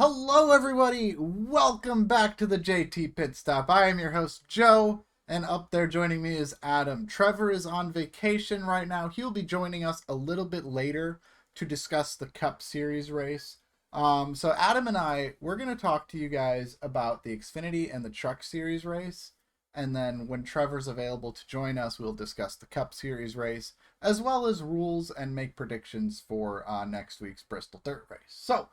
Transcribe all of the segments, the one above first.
Hello, everybody. Welcome back to the JT Pitstop. I am your host, Joe, and up there joining me is Adam. Trevor is on vacation right now. He'll be joining us a little bit later to discuss the Cup Series race. So Adam and we're going to talk to you guys about the Xfinity and the Truck Series race. And then when Trevor's available to join us, we'll discuss the Cup Series race, as well as rules and make predictions for next week's Bristol Dirt Race. So,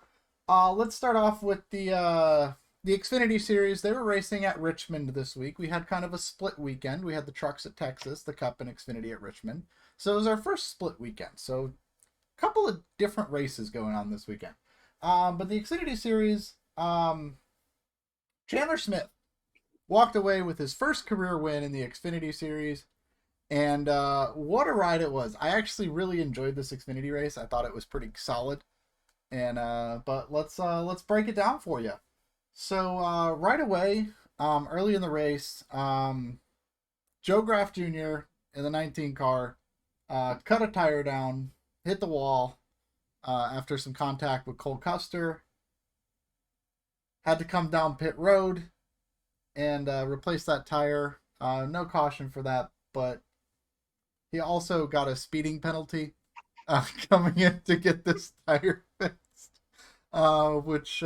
let's start off with the Xfinity Series. They were racing at Richmond this week. We had kind of a split weekend. We had the trucks at Texas, the Cup and Xfinity at Richmond. So it was our first split weekend. So a couple of different races going on this weekend. But the Xfinity Series, Chandler Smith walked away with his first career win in the Xfinity Series. And what a ride it was. I actually really enjoyed this Xfinity race. I thought it was pretty solid. And but let's break it down for you. So right away, early in the race, Joe Graff Jr. in the 19 car cut a tire down, hit the wall after some contact with Cole Custer. Had to come down pit road and replace that tire. No caution for that, but he also got a speeding penalty coming in to get this tire fixed, which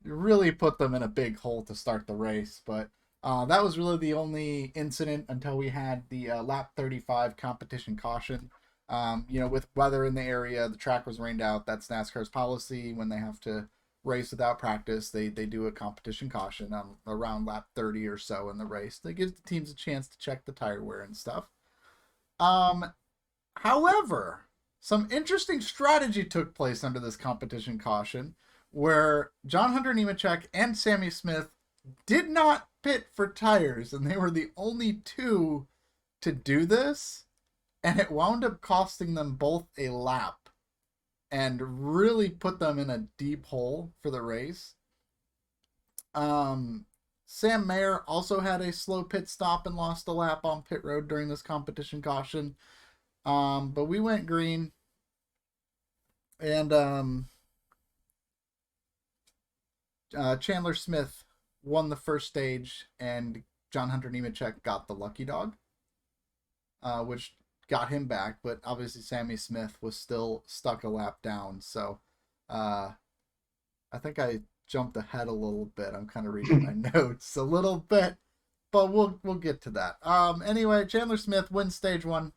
really put them in a big hole to start the race. But that was really the only incident until we had the lap 35 competition caution. With weather in the area, the track was rained out. That's NASCAR's policy. When they have to race without practice, they do a competition caution on around lap 30 or so in the race. That gives the teams a chance to check the tire wear and stuff. However, some interesting strategy took place under this competition caution, where John Hunter Nemechek and Sammy Smith did not pit for tires, and they were the only two to do this, and it wound up costing them both a lap and really put them in a deep hole for the race. Sam Mayer also had a slow pit stop and lost a lap on pit road during this competition caution. But we went green, and Chandler Smith won the first stage, and John Hunter Nemechek got the lucky dog, which got him back. But obviously, Sammy Smith was still stuck a lap down. So I think I jumped ahead a little bit. I'm kind of reading my notes a little bit, but we'll get to that. Anyway, Chandler Smith wins stage one.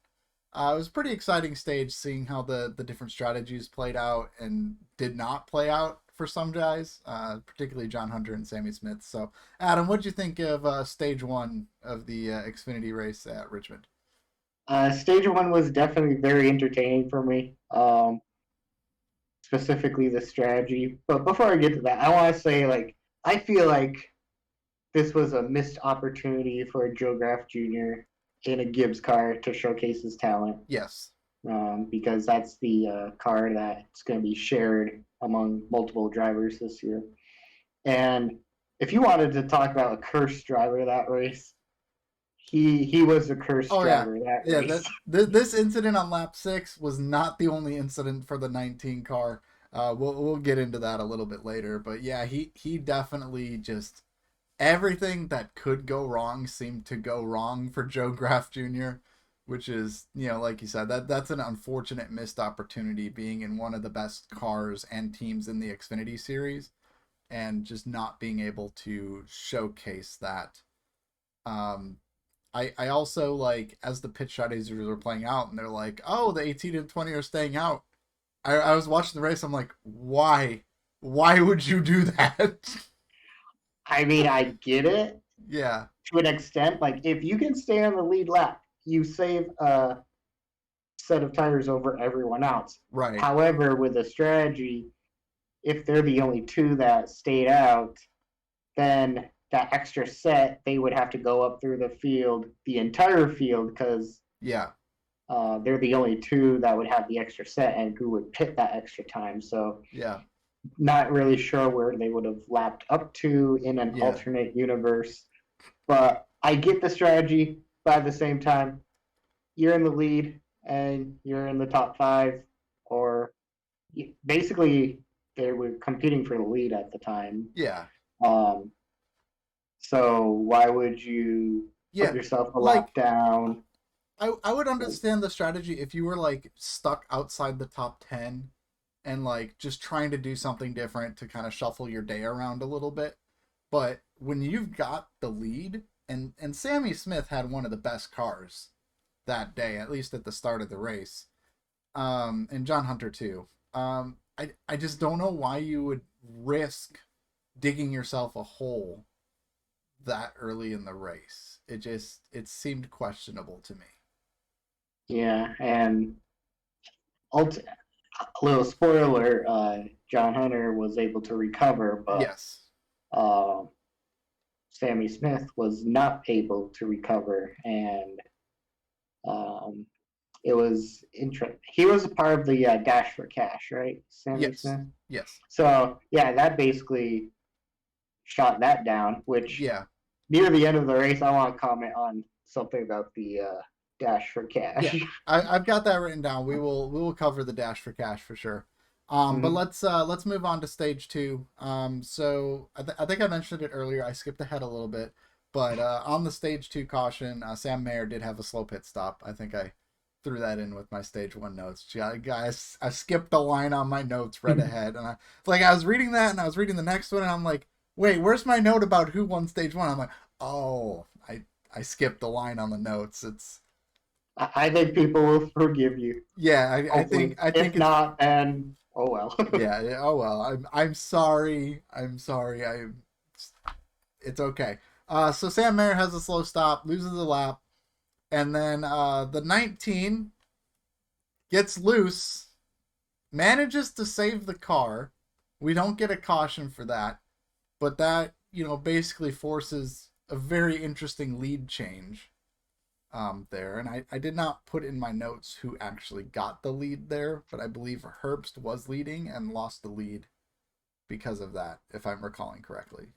It was a pretty exciting stage, seeing how the different strategies played out and did not play out for some guys, particularly John Hunter and Sammy Smith. So, Adam, what did you think of stage one of the Xfinity race at Richmond? Stage one was definitely very entertaining for me, specifically the strategy. But before I get to that, I want to say, I feel like this was a missed opportunity for Joe Graff Jr. in a Gibbs car to showcase his talent. Yes. Because that's the car that's going to be shared among multiple drivers this year. And if you wanted to talk about a cursed driver that race, he was a cursed driver that race. This incident on lap 6 was not the only incident for the 19 car. We'll get into that a little bit later, but yeah, he definitely just everything that could go wrong seemed to go wrong for Joe Graff Jr., which is, like you said, that's an unfortunate missed opportunity, being in one of the best cars and teams in the Xfinity series and just not being able to showcase that. I also, like, as the pit strategies were playing out and they're like, oh, the 18 and 20 are staying out. I was watching the race. I'm like, why? Why would you do that? I mean, I get it. Yeah. To an extent. Like, if you can stay on the lead lap, you save a set of tires over everyone else. Right. However, with a strategy, if they're the only two that stayed out, then that extra set, they would have to go up through the entire field, because they're the only two that would have the extra set and who would pit that extra time. So not really sure where they would have lapped up to in an alternate universe. But I get the strategy, but at the same time, you're in the lead and you're in the top 5, or basically they were competing for the lead at the time. Yeah. Um, so why would you put Yeah. yourself a Like lap down? I would understand the strategy if you were like stuck outside the top 10 and like just trying to do something different to kind of shuffle your day around a little bit. But when you've got the lead, and Sammy Smith had one of the best cars that day, at least at the start of the race, and John Hunter too. I just don't know why you would risk digging yourself a hole that early in the race. It seemed questionable to me. Yeah, and ult- a little spoiler, John Hunter was able to recover, but Yes. uh, Sammy Smith was not able to recover, and um, it was interesting. He was a part of the Dash for Cash, right, Sammy Yes. Smith? Yes. So yeah, that basically shot that down. Which Yeah. near the end of the race, I want to comment on something about the Dash for Yeah, Cash. I've got that written down. We will cover the dash for cash for sure. But Mm-hmm. let's move on to stage two. So I think I mentioned it earlier. I skipped ahead a little bit, but on the stage two caution, Sam Mayer did have a slow pit stop. I think I threw that in with my stage one notes. Yeah, guys, I skipped the line on my notes right ahead, and I was reading that, and I was reading the next one, and I'm like, wait, where's my note about who won stage one? I'm like, oh, I skipped the line on the notes. It's I think people will forgive you. yeah, Hopefully, I think if it's not, then oh well. yeah, oh well. I'm sorry. I'm sorry. It's okay. So Sam Mayer has a slow stop, loses a lap, and then the 19 gets loose, manages to save the car. We don't get a caution for that, but that, basically forces a very interesting lead change there. And I did not put in my notes who actually got the lead there, but I believe Herbst was leading and lost the lead because of that, if I'm recalling correctly.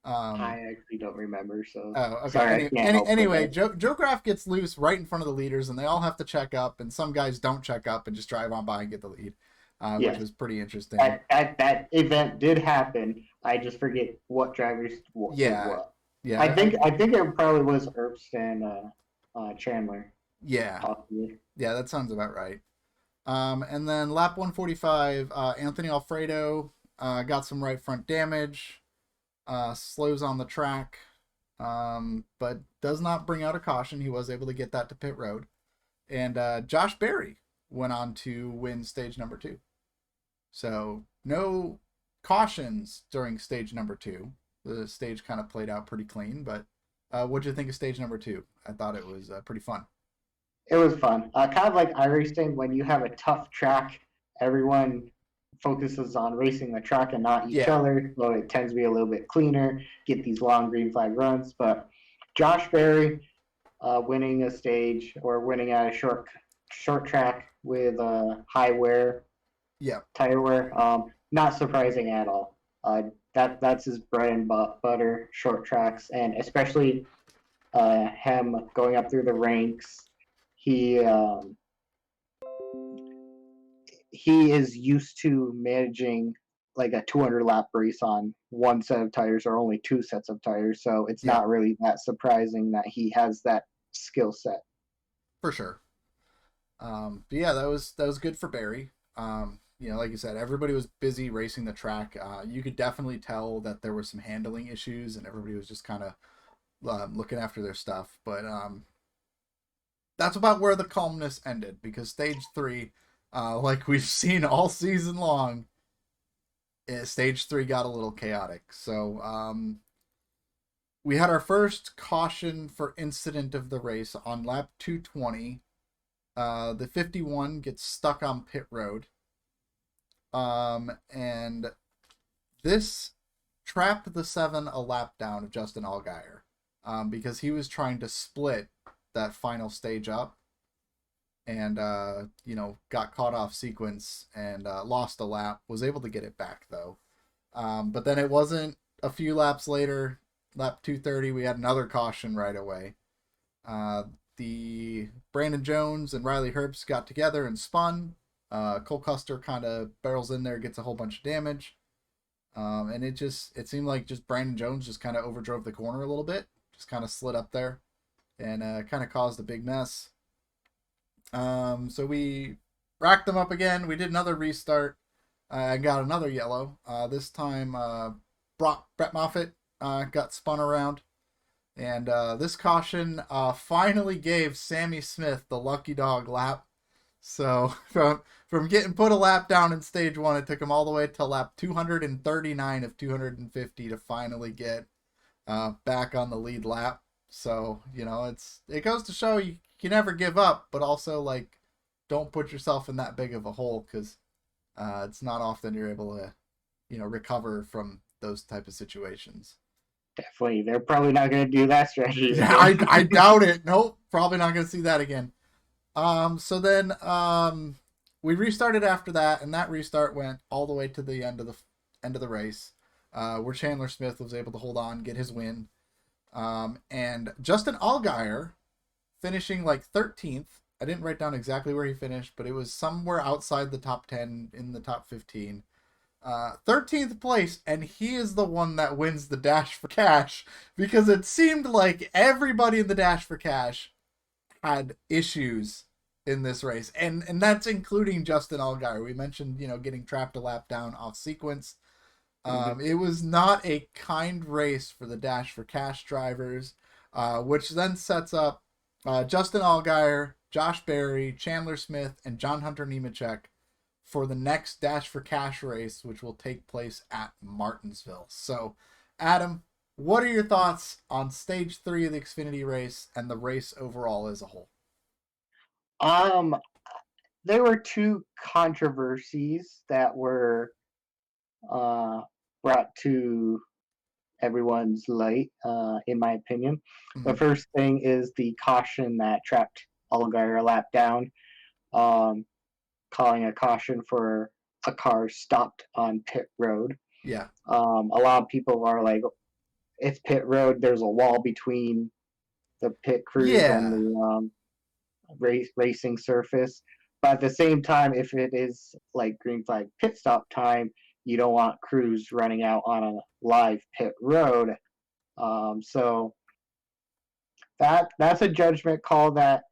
Um, I actually don't remember, so oh, okay. sorry, I can't help with Anyway, that. Joe Graf gets loose right in front of the leaders, and they all have to check up, and some guys don't check up and just drive on by and get the lead, which Yes, was pretty interesting. that event did happen. I just forget what drivers did Yeah, what. yeah, I think it probably was Herbst and Chandler, yeah, possibly. yeah. That sounds about right. And then lap 145, Anthony Alfredo got some right front damage, slows on the track, but does not bring out a caution. He was able to get that to pit road. And Josh Berry went on to win stage number two. So no cautions during stage number two. The stage kind of played out pretty clean, but what'd you think of stage number two? I thought it was pretty fun. It was fun. Kind of like iRacing, when you have a tough track, everyone focuses on racing the track and not each Yeah, other, so it tends to be a little bit cleaner, get these long green flag runs. But Josh Berry winning a stage or winning at a short track with high wear yeah, tire wear, not surprising at all. That's his bread and butter, short tracks, and especially him going up through the ranks. He um, he is used to managing like a 200 lap race on one set of tires or only two sets of tires, so it's yeah, not really that surprising that he has that skill set. for sure. But yeah, that was good for Barry. Like you said, everybody was busy racing the track. You could definitely tell that there were some handling issues, and everybody was just kind of looking after their stuff. But that's about where the calmness ended because stage three, like we've seen all season long, stage three got a little chaotic. So we had our first caution for incident of the race on lap 220. The 51 gets stuck on pit road. And this trapped the 7 a lap down of Justin Allgaier, because he was trying to split that final stage up and, got caught off sequence and lost a lap, was able to get it back though. But then it wasn't a few laps later, lap 230, we had another caution right away. Uh, the Brandon Jones and Riley Herbst got together and spun. Cole Custer kind of barrels in there, gets a whole bunch of damage. And it seemed like just Brandon Jones just kind of overdrove the corner a little bit, just kind of slid up there and kind of caused a big mess. So we racked them up again. We did another restart. I got another yellow. This time, Brett Moffitt got spun around. And this caution finally gave Sammy Smith the lucky dog lap. So from getting put a lap down in stage one, it took him all the way to lap 239 of 250 to finally get back on the lead lap. So it goes to show you can never give up, but also like don't put yourself in that big of a hole because it's not often you're able to recover from those type of situations. Definitely, they're probably not going to do that strategy again. Yeah, I doubt it. Nope, probably not going to see that again. So then we restarted after that, and that restart went all the way to the end of the race, where Chandler Smith was able to hold on, get his win, and Justin Allgaier finishing like 13th. I didn't write down exactly where he finished, but it was somewhere outside the top 10 in the top 15. 13th place, and he is the one that wins the Dash for Cash because it seemed like everybody in the Dash for Cash had issues in this race, and that's including Justin Allgaier. We mentioned getting trapped a lap down off sequence. It was not a kind race for the Dash for Cash drivers, which then sets up Justin Allgaier, Josh Berry, Chandler Smith, and John Hunter Nemechek for the next Dash for Cash race, which will take place at Martinsville. So, Adam, what are your thoughts on stage 3 of the Xfinity race and the race overall as a whole? There were two controversies that were brought to everyone's light, in my opinion. Mm-hmm. The first thing is the caution that trapped Allgaier a lap down, calling a caution for a car stopped on pit road. Yeah. A lot of people are like, it's pit road. There's a wall between the pit crews and the racing surface. But at the same time, if it is like green flag pit stop time, you don't want crews running out on a live pit road. So that's a judgment call that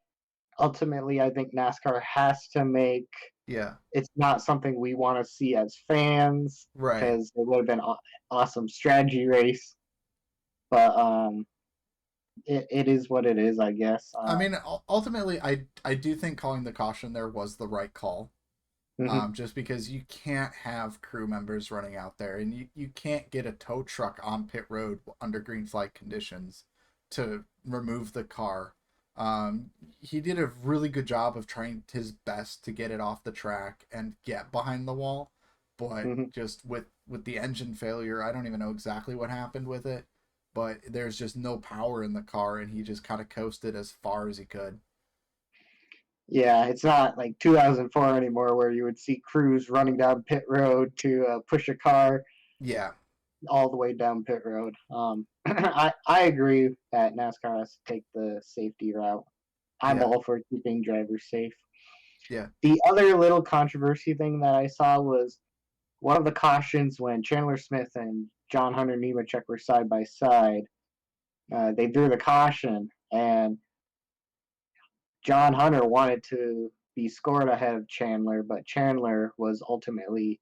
ultimately I think NASCAR has to make. Yeah. It's not something we want to see as fans, right? Because it would have been an awesome strategy race, but it is what it is, I guess. I mean, ultimately, I do think calling the caution there was the right call. Just because you can't have crew members running out there, and you can't get a tow truck on pit road under green flag conditions to remove the car. He did a really good job of trying his best to get it off the track and get behind the wall, but just with the engine failure, I don't even know exactly what happened with it, but there's just no power in the car, and he just kind of coasted as far as he could. Yeah, it's not like 2004 anymore where you would see crews running down pit road to push a car. Yeah. All the way down pit road. I agree that NASCAR has to take the safety route. I'm all for keeping drivers safe. Yeah. The other little controversy thing that I saw was one of the cautions when Chandler Smith and John Hunter Nemechek were side by side. They threw the caution, and John Hunter wanted to be scored ahead of Chandler, but Chandler was ultimately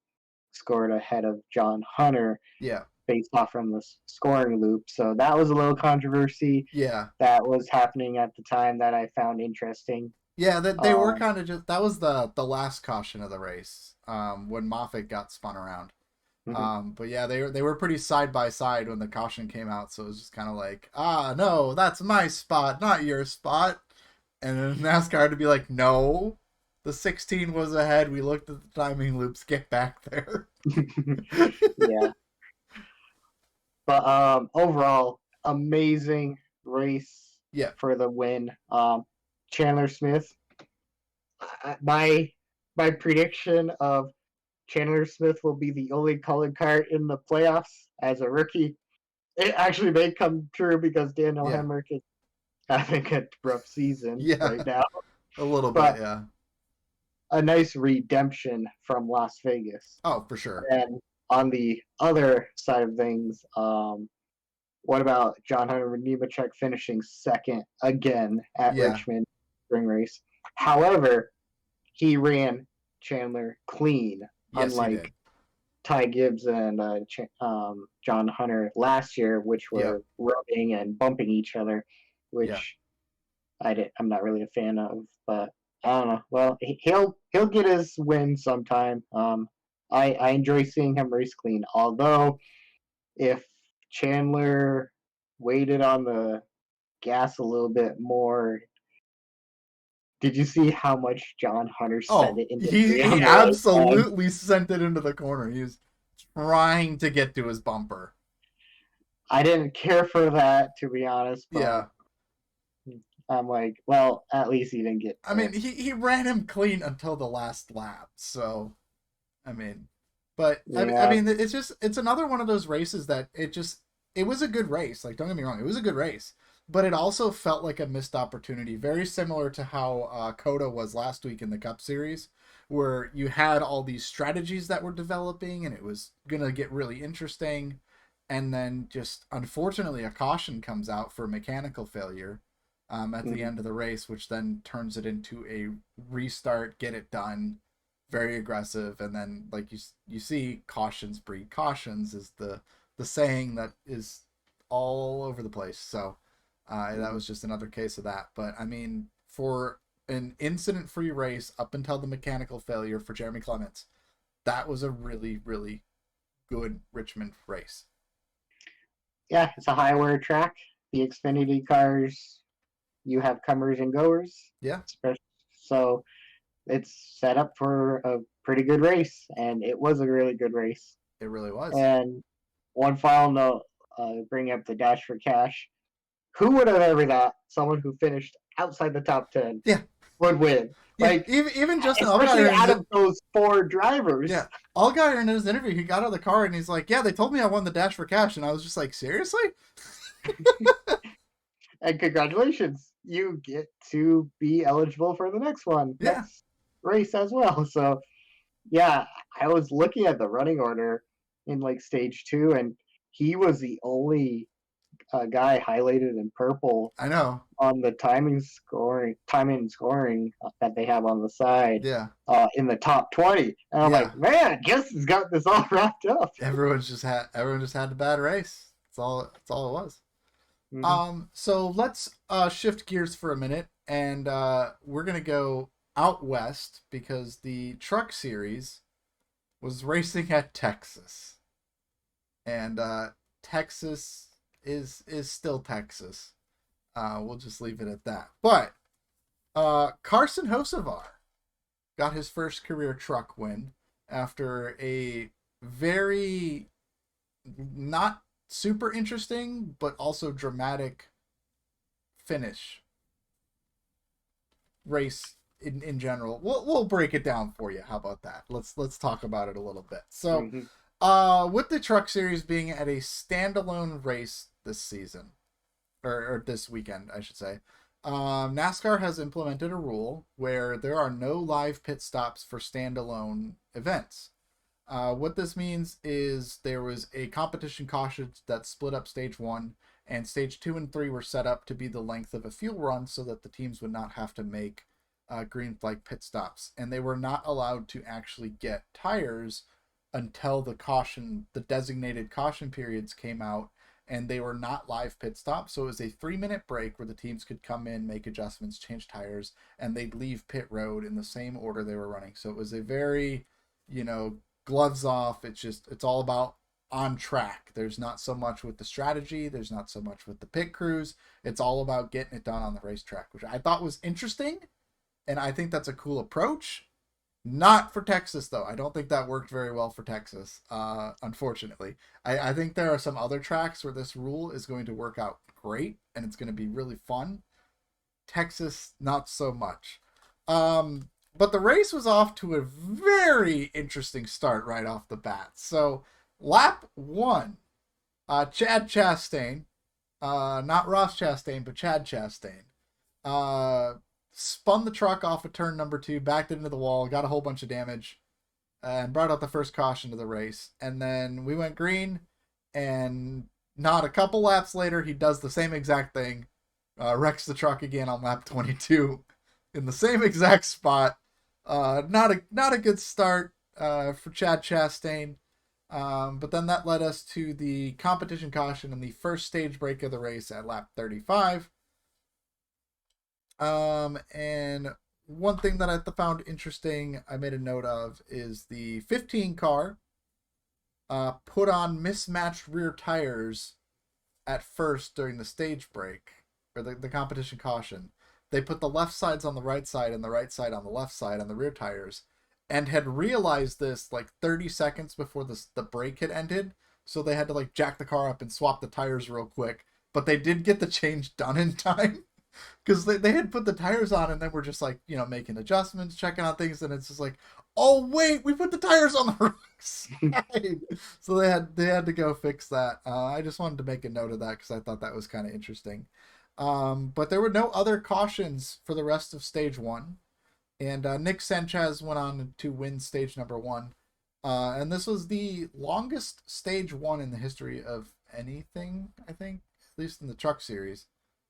scored ahead of John Hunter. Yeah. Based off from the scoring loop. So that was a little controversy. Yeah. That was happening at the time that I found interesting. Yeah, that they were kind of just that was the last caution of the race, when Moffitt got spun around. But yeah, they were pretty side by side when the caution came out, so it was just kind of like, no, that's my spot, not your spot. And then NASCAR to be like, no, the 16 was ahead. We looked at the timing loops. Get back there. Yeah. But overall, amazing race. Yeah. For the win. Chandler Smith. My prediction of Chandler Smith will be the only colored car in the playoffs as a rookie. It actually may come true because Daniel Hemrick is having a rough season right now. A little bit, yeah. a nice redemption from Las Vegas. Oh, for sure. And on the other side of things, what about John Hunter Nemechek finishing second again at Yeah. Richmond spring race? However, he ran Chandler clean, Yes, he unlike did. Ty Gibbs and John Hunter last year, which Yep. were rubbing and bumping each other, Yeah. which I'm not really a fan of. But I don't know. Well, he'll get his win sometime. I enjoy seeing him race clean. Although if Chandler waited on the gas a little bit more, did you see how much John Hunter sent Oh, it into he on the right side? absolutely sent it into the corner. He was trying to get to his bumper. I didn't care for that, to be honest, but Yeah. I'm like, well, at least he didn't get I mean, pissed. he ran him clean until the last lap. So, I mean, but I Yeah. mean, it's another one of those races that it was a good race. Like, don't get me wrong, it was a good race, but it also felt like a missed opportunity. Very similar to how Coda was last week in the Cup Series, where you had all these strategies that were developing, and it was gonna get really interesting, and then just unfortunately a caution comes out for mechanical failure. At the Mhm. end of the race, which then turns it into a restart, get it done, very aggressive, and then like you see cautions breed cautions is the saying that is all over the place. So that Mhm. was just another case of that. But I mean, for an incident-free race up until the mechanical failure for Jeremy Clements, that was a really good Richmond race. Yeah, it's a high wire track. The Xfinity cars, you have comers and goers. Yeah, So it's set up for a pretty good race, and it was a really good race. it really was. And one final note, bring up the Dash for Cash. Who would have ever thought someone who finished outside the top 10 Yeah, would win? yeah. Like, Even Justin especially Allgaier in out his of those four drivers. yeah, Allgaier in his interview, he got out of the car and he's like, "Yeah, they told me I won the Dash for Cash," and I was just like, "Seriously?" And congratulations, you get to be eligible for the next one, Yeah, next race as well. So, yeah, I was looking at the running order in like stage two, and he was the only guy highlighted in purple I know. on the timing scoring that they have on the side Yeah, in the top 20. And I'm yeah. like, man, Justin's got this all wrapped up. Everyone just had a bad race. That's all it was. Mm-hmm. So let's shift gears for a minute, and we're gonna go out west because the Truck Series was racing at Texas, and Texas is still Texas. We'll just leave it at that. But Carson Hocevar got his first career truck win after a very not super interesting but also dramatic finish race in general. We'll break it down for you. How about that? Let's talk about it a little bit. So, Mm-hmm. with the Truck Series being at a standalone race this season or this weekend, I should say, NASCAR has implemented a rule where there are no live pit stops for standalone events. What this means is there was a competition caution that split up stage one, and stage two and three were set up to be the length of a fuel run so that the teams would not have to make green flag pit stops. And they were not allowed to actually get tires until the designated caution periods came out, and they were not live pit stops. So it was a 3 minute break where the teams could come in, make adjustments, change tires, and they'd leave pit road in the same order they were running. So it was a very, you know, gloves off. It's all about on track. There's not so much with the strategy. There's not so much with the pit crews. It's all about getting it done on the racetrack, which I thought was interesting, and I think that's a cool approach. Not for Texas though. I don't think that worked very well for Texas. Unfortunately, I think there are some other tracks where this rule is going to work out great, and it's going to be really fun. Texas, not so much. But the race was off to a very interesting start right off the bat. So, lap one, Chad Chastain, not Ross Chastain, but Chad Chastain, uh, spun the truck off of turn number 2, backed it into the wall, got a whole bunch of damage, and brought out the first caution to the race. And then we went green, and not a couple laps later, he does the same exact thing, wrecks the truck again on lap 22 in the same exact spot. Not a good start for Chad Chastain. But then that led us to the competition caution in the first stage break of the race at lap 35. And one thing that I found interesting, I made a note of, is the 15 car put on mismatched rear tires at first during the stage break, or the competition caution. They put the left sides on the right side and the right side on the left side on the rear tires, and had realized this like 30 seconds before the break had ended. So they had to like jack the car up and swap the tires real quick. But they did get the change done in time because they had put the tires on and then we're just like, making adjustments, checking on things. And it's just like, oh, wait, we put the tires on the wrong side. So they had to go fix that. I just wanted to make a note of that because I thought that was kind of interesting. But there were no other cautions for the rest of stage 1. And Nick Sanchez went on to win stage number 1. And this was the longest stage 1 in the history of anything, I think, at least in the truck series,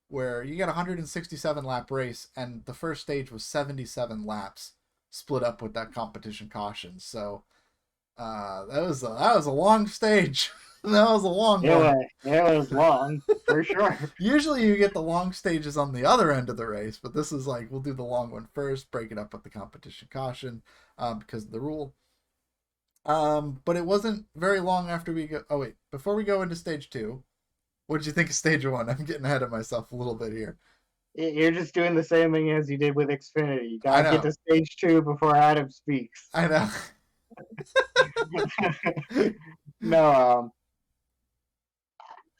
where you got a 167 lap race, and the first stage was 77 laps, split up with that competition caution. So that was a long stage. That was a long one. It was long, for sure. Usually you get the long stages on the other end of the race, but this is like, we'll do the long one first, break it up with the competition caution because of the rule. But it wasn't very long after we go... Oh, wait. Before we go into stage 2, what did you think of stage 1? I'm getting ahead of myself a little bit here. You're just doing the same thing as you did with Xfinity. You gotta get to stage 2 before Adam speaks. I know. No,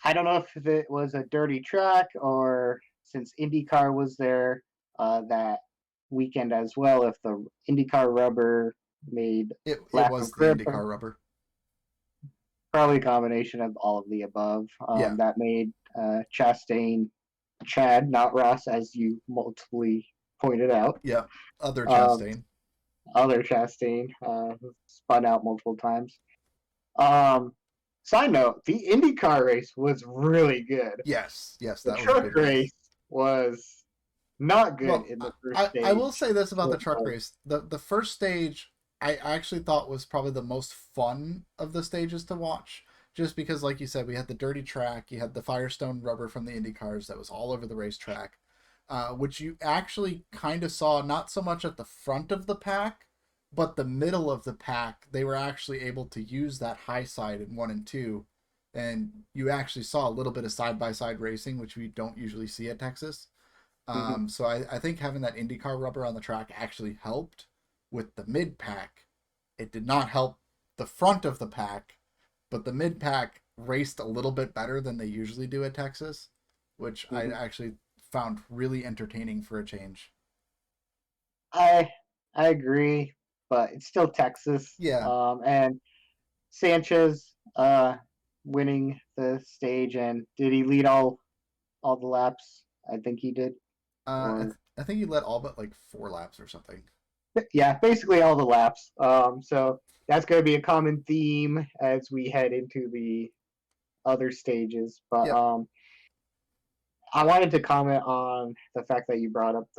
I don't know if it was a dirty track or since IndyCar was there that weekend as well, if the IndyCar rubber made it was the IndyCar rubber. Probably a combination of all of the above. That made Chad, not Ross, as you multiply pointed out. Yeah, other Chastain. Other Chastain spun out multiple times. Side note, the IndyCar race was really good. Yes, the truck race was not good in the first stage. I will say this about the truck race. The first stage, I actually thought was probably the most fun of the stages to watch. Just because, like you said, we had the dirty track. You had the Firestone rubber from the IndyCars that was all over the racetrack, which you actually kind of saw not so much at the front of the pack, but the middle of the pack. They were actually able to use that high side in 1 and 2, and you actually saw a little bit of side-by-side racing, which we don't usually see at Texas. So I think having that IndyCar rubber on the track actually helped with the mid-pack. It did not help the front of the pack, but the mid-pack raced a little bit better than they usually do at Texas, which I actually found really entertaining for a change. I agree, but it's still Texas. Yeah. And Sanchez winning the stage, and did he lead all the laps? I think he did. I think he led all but like 4 laps or something. Yeah, basically all the laps. So that's going to be a common theme as we head into the other stages. But I wanted to comment on the fact that you brought up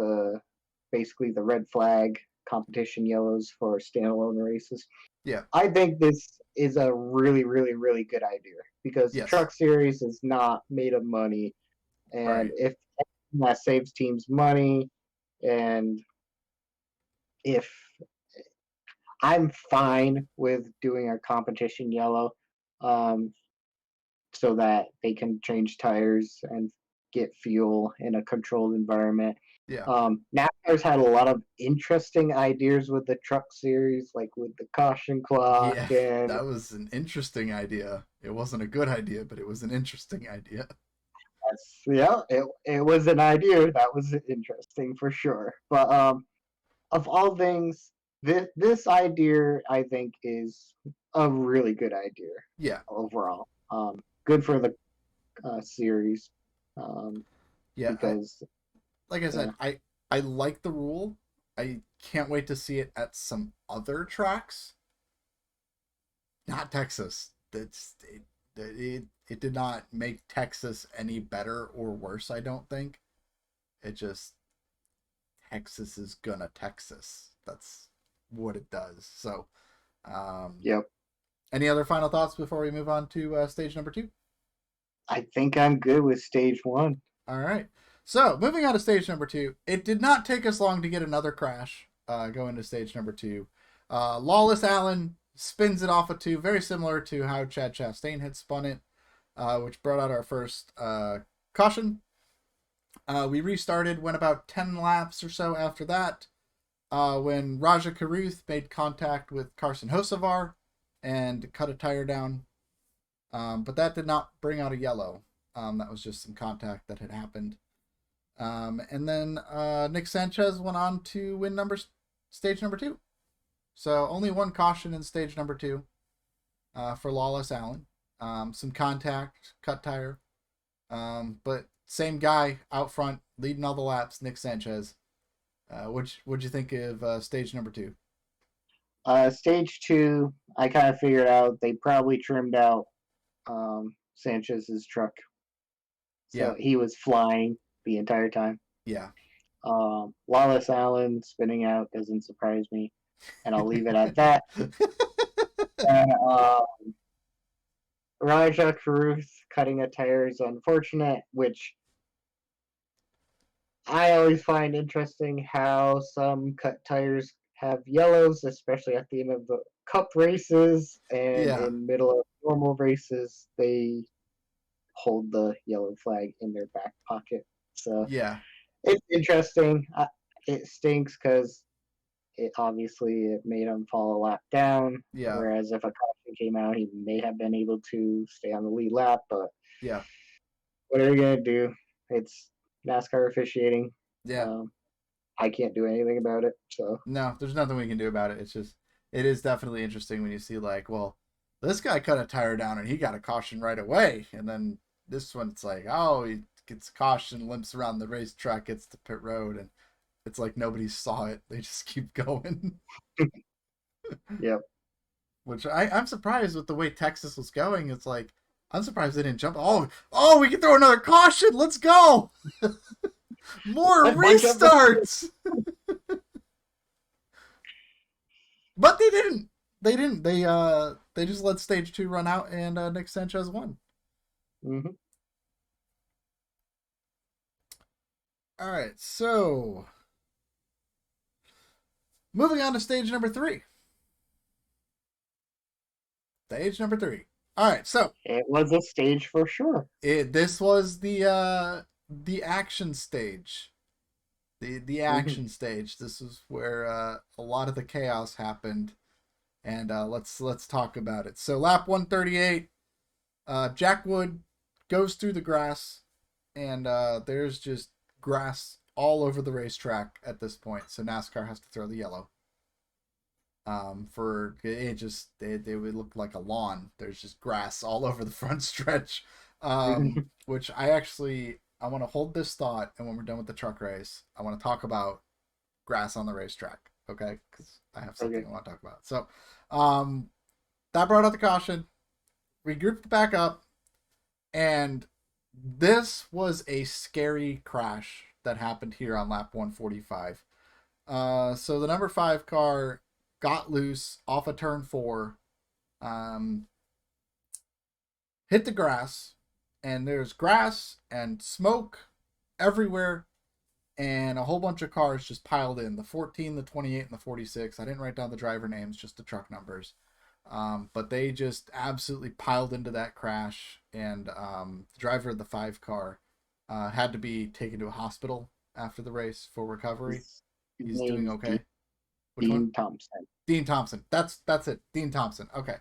basically the red flag competition yellows for standalone races. Yeah. I think this is a really, really, really good idea because the truck series is not made of money. And if that saves teams money, and if I'm fine with doing a competition yellow, so that they can change tires and get fuel in a controlled environment. Yeah. NASCAR's had a lot of interesting ideas with the truck series, like with the caution clock. Yeah, and that was an interesting idea. It wasn't a good idea, but it was an interesting idea. Yeah, it was an idea that was interesting for sure. But of all things, this idea I think is a really good idea. Yeah. Overall, good for the series. Yeah. Because like I said, I like the rule. I can't wait to see it at some other tracks. Not Texas. It did not make Texas any better or worse, I don't think. It just Texas is gonna Texas. That's what it does. So, Yep. any other final thoughts before we move on to stage number 2? I think I'm good with stage one. All right. So, moving on to stage number 2, it did not take us long to get another crash going to stage number 2. Lawless Allen spins it off a 2, very similar to how Chad Chastain had spun it, which brought out our first caution. We restarted, went about 10 laps or so after that, when Raja Karuth made contact with Carson Hocevar and cut a tire down. But that did not bring out a yellow. That was just some contact that had happened. And then Nick Sanchez went on to win stage number 2. So only one caution in stage number 2 for Lawless Allen. Some contact, cut tire. But same guy out front, leading all the laps, Nick Sanchez. What'd you think of stage number 2? Stage two, I kind of figured out they probably trimmed out Sanchez's truck. So Yeah. he was flying the entire time. Yeah. Lawless Allen spinning out doesn't surprise me, and I'll leave it at that. And Raja Karuth cutting a tire is unfortunate, which I always find interesting how some cut tires have yellows, especially at the end of the cup races, and Yeah. in middle of normal races, they hold the yellow flag in their back pocket. So Yeah. it's interesting. It stinks because it made him fall a lap down. Yeah. Whereas if a caution came out, he may have been able to stay on the lead lap. But Yeah. what are you gonna do? It's NASCAR officiating. Yeah. I can't do anything about it. So No, there's nothing we can do about it. It's just, it is definitely interesting when you see, like, well, this guy cut a tire down and he got a caution right away. And then this one, it's like, oh, he gets a caution, limps around the racetrack, gets to pit road. And it's like nobody saw it. They just keep going. yep. Which I'm surprised with the way Texas was going. It's like, I'm surprised they didn't jump. Oh, we can throw another caution. Let's go. More restarts. But they didn't. They didn't. They just let stage 2 run out, and Nick Sanchez won. Mm-hmm. All right, so moving on to stage number 3. Stage number 3. All right, so it was a stage for sure. This was the action stage. The action stage. This is where a lot of the chaos happened, and let's talk about it. So lap 138, Jack Wood goes through the grass, and there's just grass all over the racetrack at this point. So NASCAR has to throw the yellow. For it just they would look like a lawn. There's just grass all over the front stretch. Which I want to hold this thought, and when we're done with the truck race, I want to talk about grass on the racetrack, okay? Because I have something I want to talk about. So, that brought out the caution. We grouped back up, and this was a scary crash that happened here on lap 145. So the number 5 car got loose off of turn 4, hit the grass, and there's grass and smoke everywhere, and a whole bunch of cars just piled in. The 14, the 28, and the 46. I didn't write down the driver names, just the truck numbers. But they just absolutely piled into that crash, and the driver of the 5 car had to be taken to a hospital after the race for recovery. He's doing okay. Dean Thompson. Dean Thompson. That's it. Dean Thompson. Okay.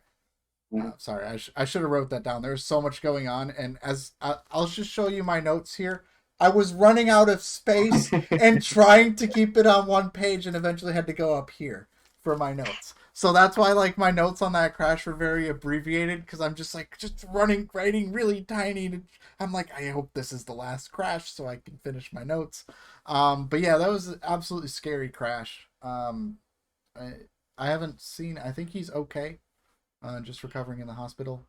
Sorry, I should have wrote that down. There's so much going on, and as I'll just show you my notes here. I was running out of space and trying to keep it on one page, and eventually had to go up here for my notes. So that's why like my notes on that crash were very abbreviated because I'm just like just running writing really tiny. I'm like I hope this is the last crash so I can finish my notes. But yeah, that was an absolutely scary crash. I, I haven't seen. I think he's okay. Just recovering in the hospital.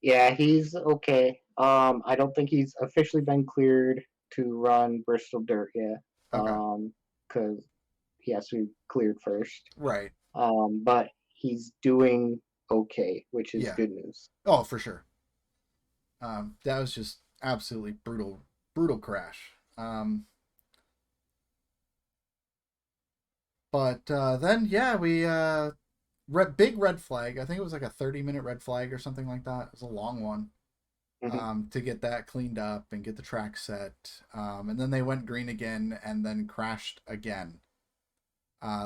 Yeah, he's okay. I don't think he's officially been cleared to run Bristol Dirt yet. Okay. Because he has to be cleared first. Right. But he's doing okay, which is Yeah. good news. Oh, for sure. That was just absolutely brutal, brutal crash. But then yeah, we big red flag. I think it was like a 30-minute red flag or something like that. It was a long one. Hmm. To get that cleaned up and get the track set. And then they went green again and then crashed again.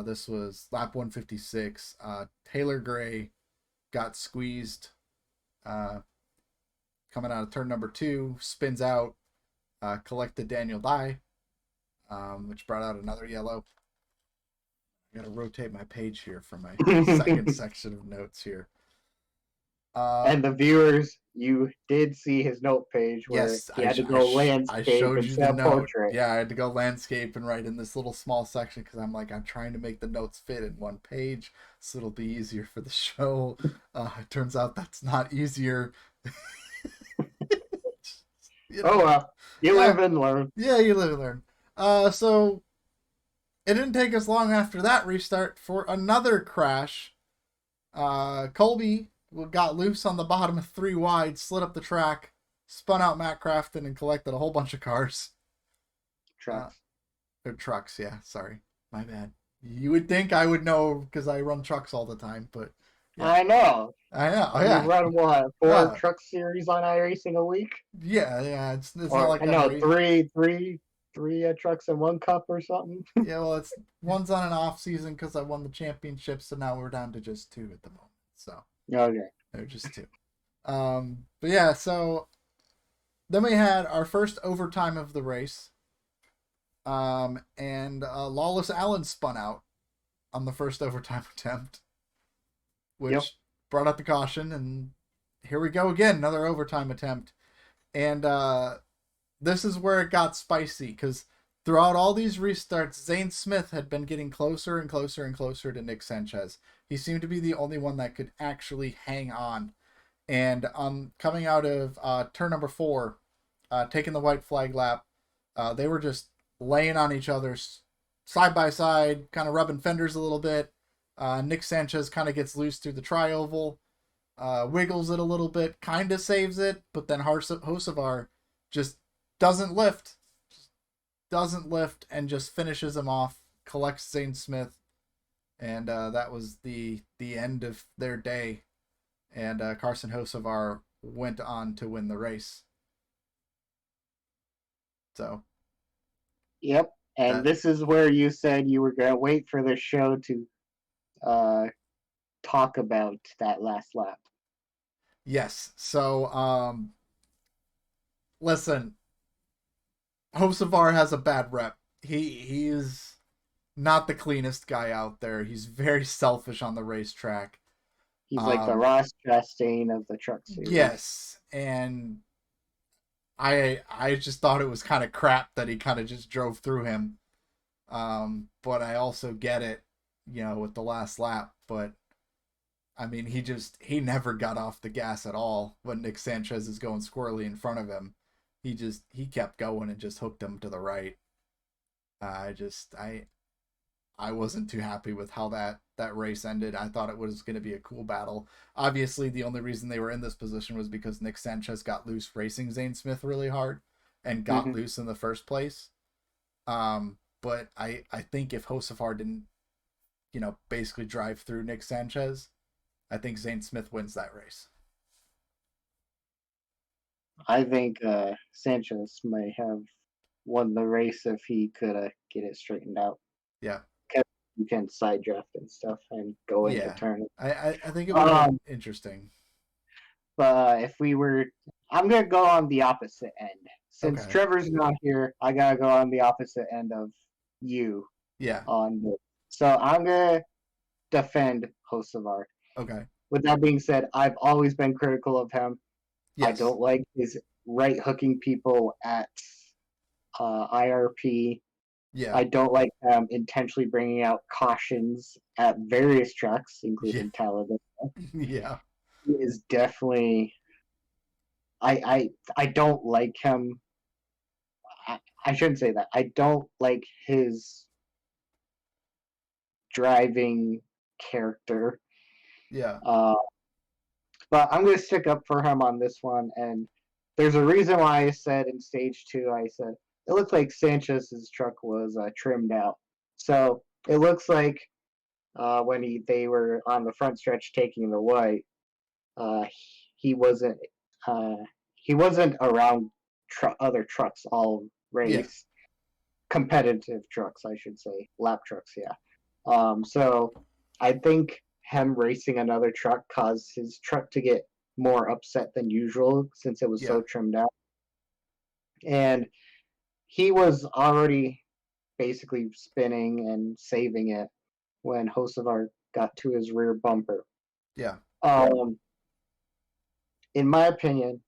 This was lap 156. Taylor Gray got squeezed coming out of turn number 2, spins out, collected Daniel Dye, which brought out another yellow. I gotta rotate my page here for my second section of notes here. And the viewers, you did see his note page where Yes, he had to go I landscape showed you the instead of note. portrait. Yeah, I had to go landscape and write in this little small section because I'm like, I'm trying to make the notes fit in one page so it'll be easier for the show. It turns out that's not easier. you Oh know, well, you yeah, live and learn. yeah, you live and learn. So it didn't take us long after that restart for another crash. Colby got loose on the bottom of 3 wide, slid up the track, spun out Matt Crafton, and collected a whole bunch of cars. Uh, Trucks. or trucks, yeah, sorry. My bad. You would think I would know because I run trucks all the time, but yeah. I know. I know. Oh, You yeah. run what, four Uh, truck series on iRacing a week? yeah, yeah. It's not Or like I I'm know raising. three trucks in one cup or something. Yeah, well, it's one's on an off season because I won the championship, so now we're down to just 2 at the moment. So Okay. they're just 2. But yeah, so then we had our first overtime of the race. And Lawless Allen spun out on the first overtime attempt, Yep. which brought up the caution. And here we go again, another overtime attempt. And this is where it got spicy because throughout all these restarts, Zane Smith had been getting closer and closer and closer to Nick Sanchez. He seemed to be the only one that could actually hang on. And coming out of turn number 4, taking the white flag lap, they were just laying on each other side by side, kind of rubbing fenders a little bit. Nick Sanchez kind of gets loose through the tri-oval, wiggles it a little bit, kind of saves it, but then Hocevar just doesn't lift, and just finishes him off, collects Zane Smith, and that was the end of their day. And Carson Hocevar went on to win the race. So Yep. And that this is where you said you were gonna wait for the show to uh talk about that last lap. yes. So listen, Hocevar has a bad rep. He is not the cleanest guy out there. He's very selfish on the racetrack. He's like the Um, Ross Chastain of the truck series. yes, and I just thought it was kind of crap that he kind of just drove through him. But I also get it, with the last lap. But I mean, he never got off the gas at all when Nick Sanchez is going squirrely in front of him. He kept going and just hooked him to the right. I just I wasn't too happy with how that race ended. I thought it was going to be a cool battle. Obviously, the only reason they were in this position was because Nick Sanchez got loose racing Zane Smith really hard and got Mm-hmm. loose in the first place. But I think if Hosafar didn't, basically drive through Nick Sanchez, I think Zane Smith wins that race. I think Sanchez may have won the race if he could get it straightened out. Yeah. You can side draft and stuff and go into Yeah. turn. I think it would have been interesting. But if we were, I'm gonna go on the opposite end. Since Okay. Trevor's not here, I gotta go on the opposite end of you Yeah. on this. So I'm gonna defend Hocevar. Okay. With that being said, I've always been critical of him. I Yes. don't like his right hooking people at IRP. Yeah. I don't like intentionally bringing out cautions at various tracks, Yeah. including Talladega. Yeah. He is definitely. I don't like him. I shouldn't say that. I don't like his driving character. Yeah. Uh, but I'm going to stick up for him on this one. And there's a reason why I said in stage two, I said it looked like Sanchez's truck was trimmed out. So it looks like when they were on the front stretch taking the white, uh, he wasn't uh, he wasn't around other trucks all Yeah. race, competitive trucks, I should say, lap trucks. Yeah. So I think him racing another truck caused his truck to get more upset than usual since it was Yeah. so trimmed out. And he was already basically spinning and saving it when Hocevar got to his rear bumper. Yeah. Um, in my opinion,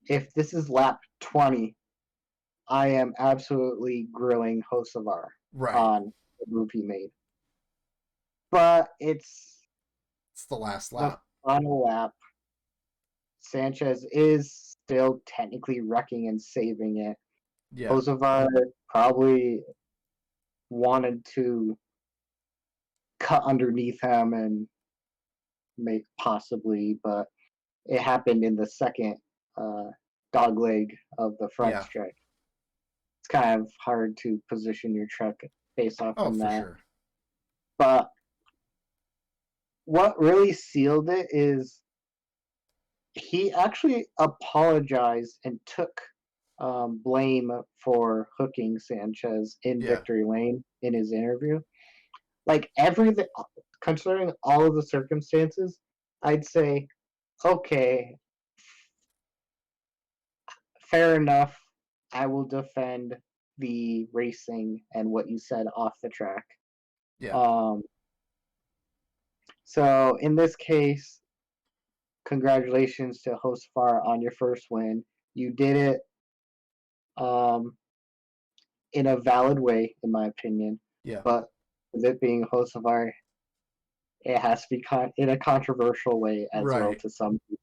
if this is lap 20, I am absolutely grilling Hocevar Right. on the move he made. But it's It's the last the lap. final lap. Sanchez is still technically wrecking and saving it. Yeah. Hocevar probably wanted to cut underneath him and make possibly, but it happened in the second uh, dog leg of the front Yeah. stretch. It's kind of hard to position your truck based off Oh, from for that. sure. But what really sealed it is he actually apologized and took blame for hooking Sanchez in Yeah. victory lane in his interview. Like everything, considering all of the circumstances, I'd say, okay, fair enough. I will defend the racing and what you said off the track. Yeah. Um, so in this case, congratulations to Hostfar on your first win. You did it um, in a valid way, in my opinion. Yeah. But with it being Hostfar, it has to be in a controversial way as well Right. to some people.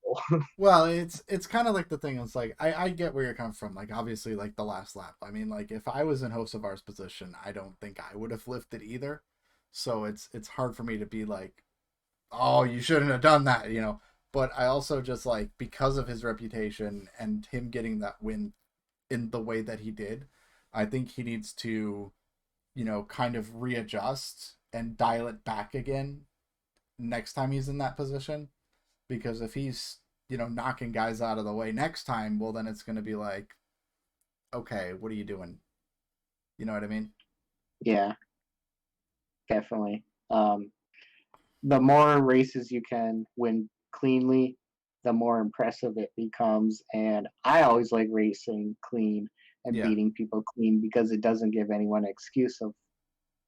Well, it's kind of like the thing. It's like I get where you're coming from. Like obviously, like the last lap. I mean, like if I was in Hocevar's position, I don't think I would have lifted either. So it's hard for me to be like, oh, you shouldn't have done that, you know. But I also just like because of his reputation and him getting that win in the way that he did, I think he needs to, kind of readjust and dial it back again next time he's in that position. Because if he's, knocking guys out of the way next time, well, then it's going to be like, okay, what are you doing? You know what I mean? Yeah, definitely. The more races you can win cleanly, the more impressive it becomes. And I always like racing clean and Yeah. beating people clean because it doesn't give anyone an excuse of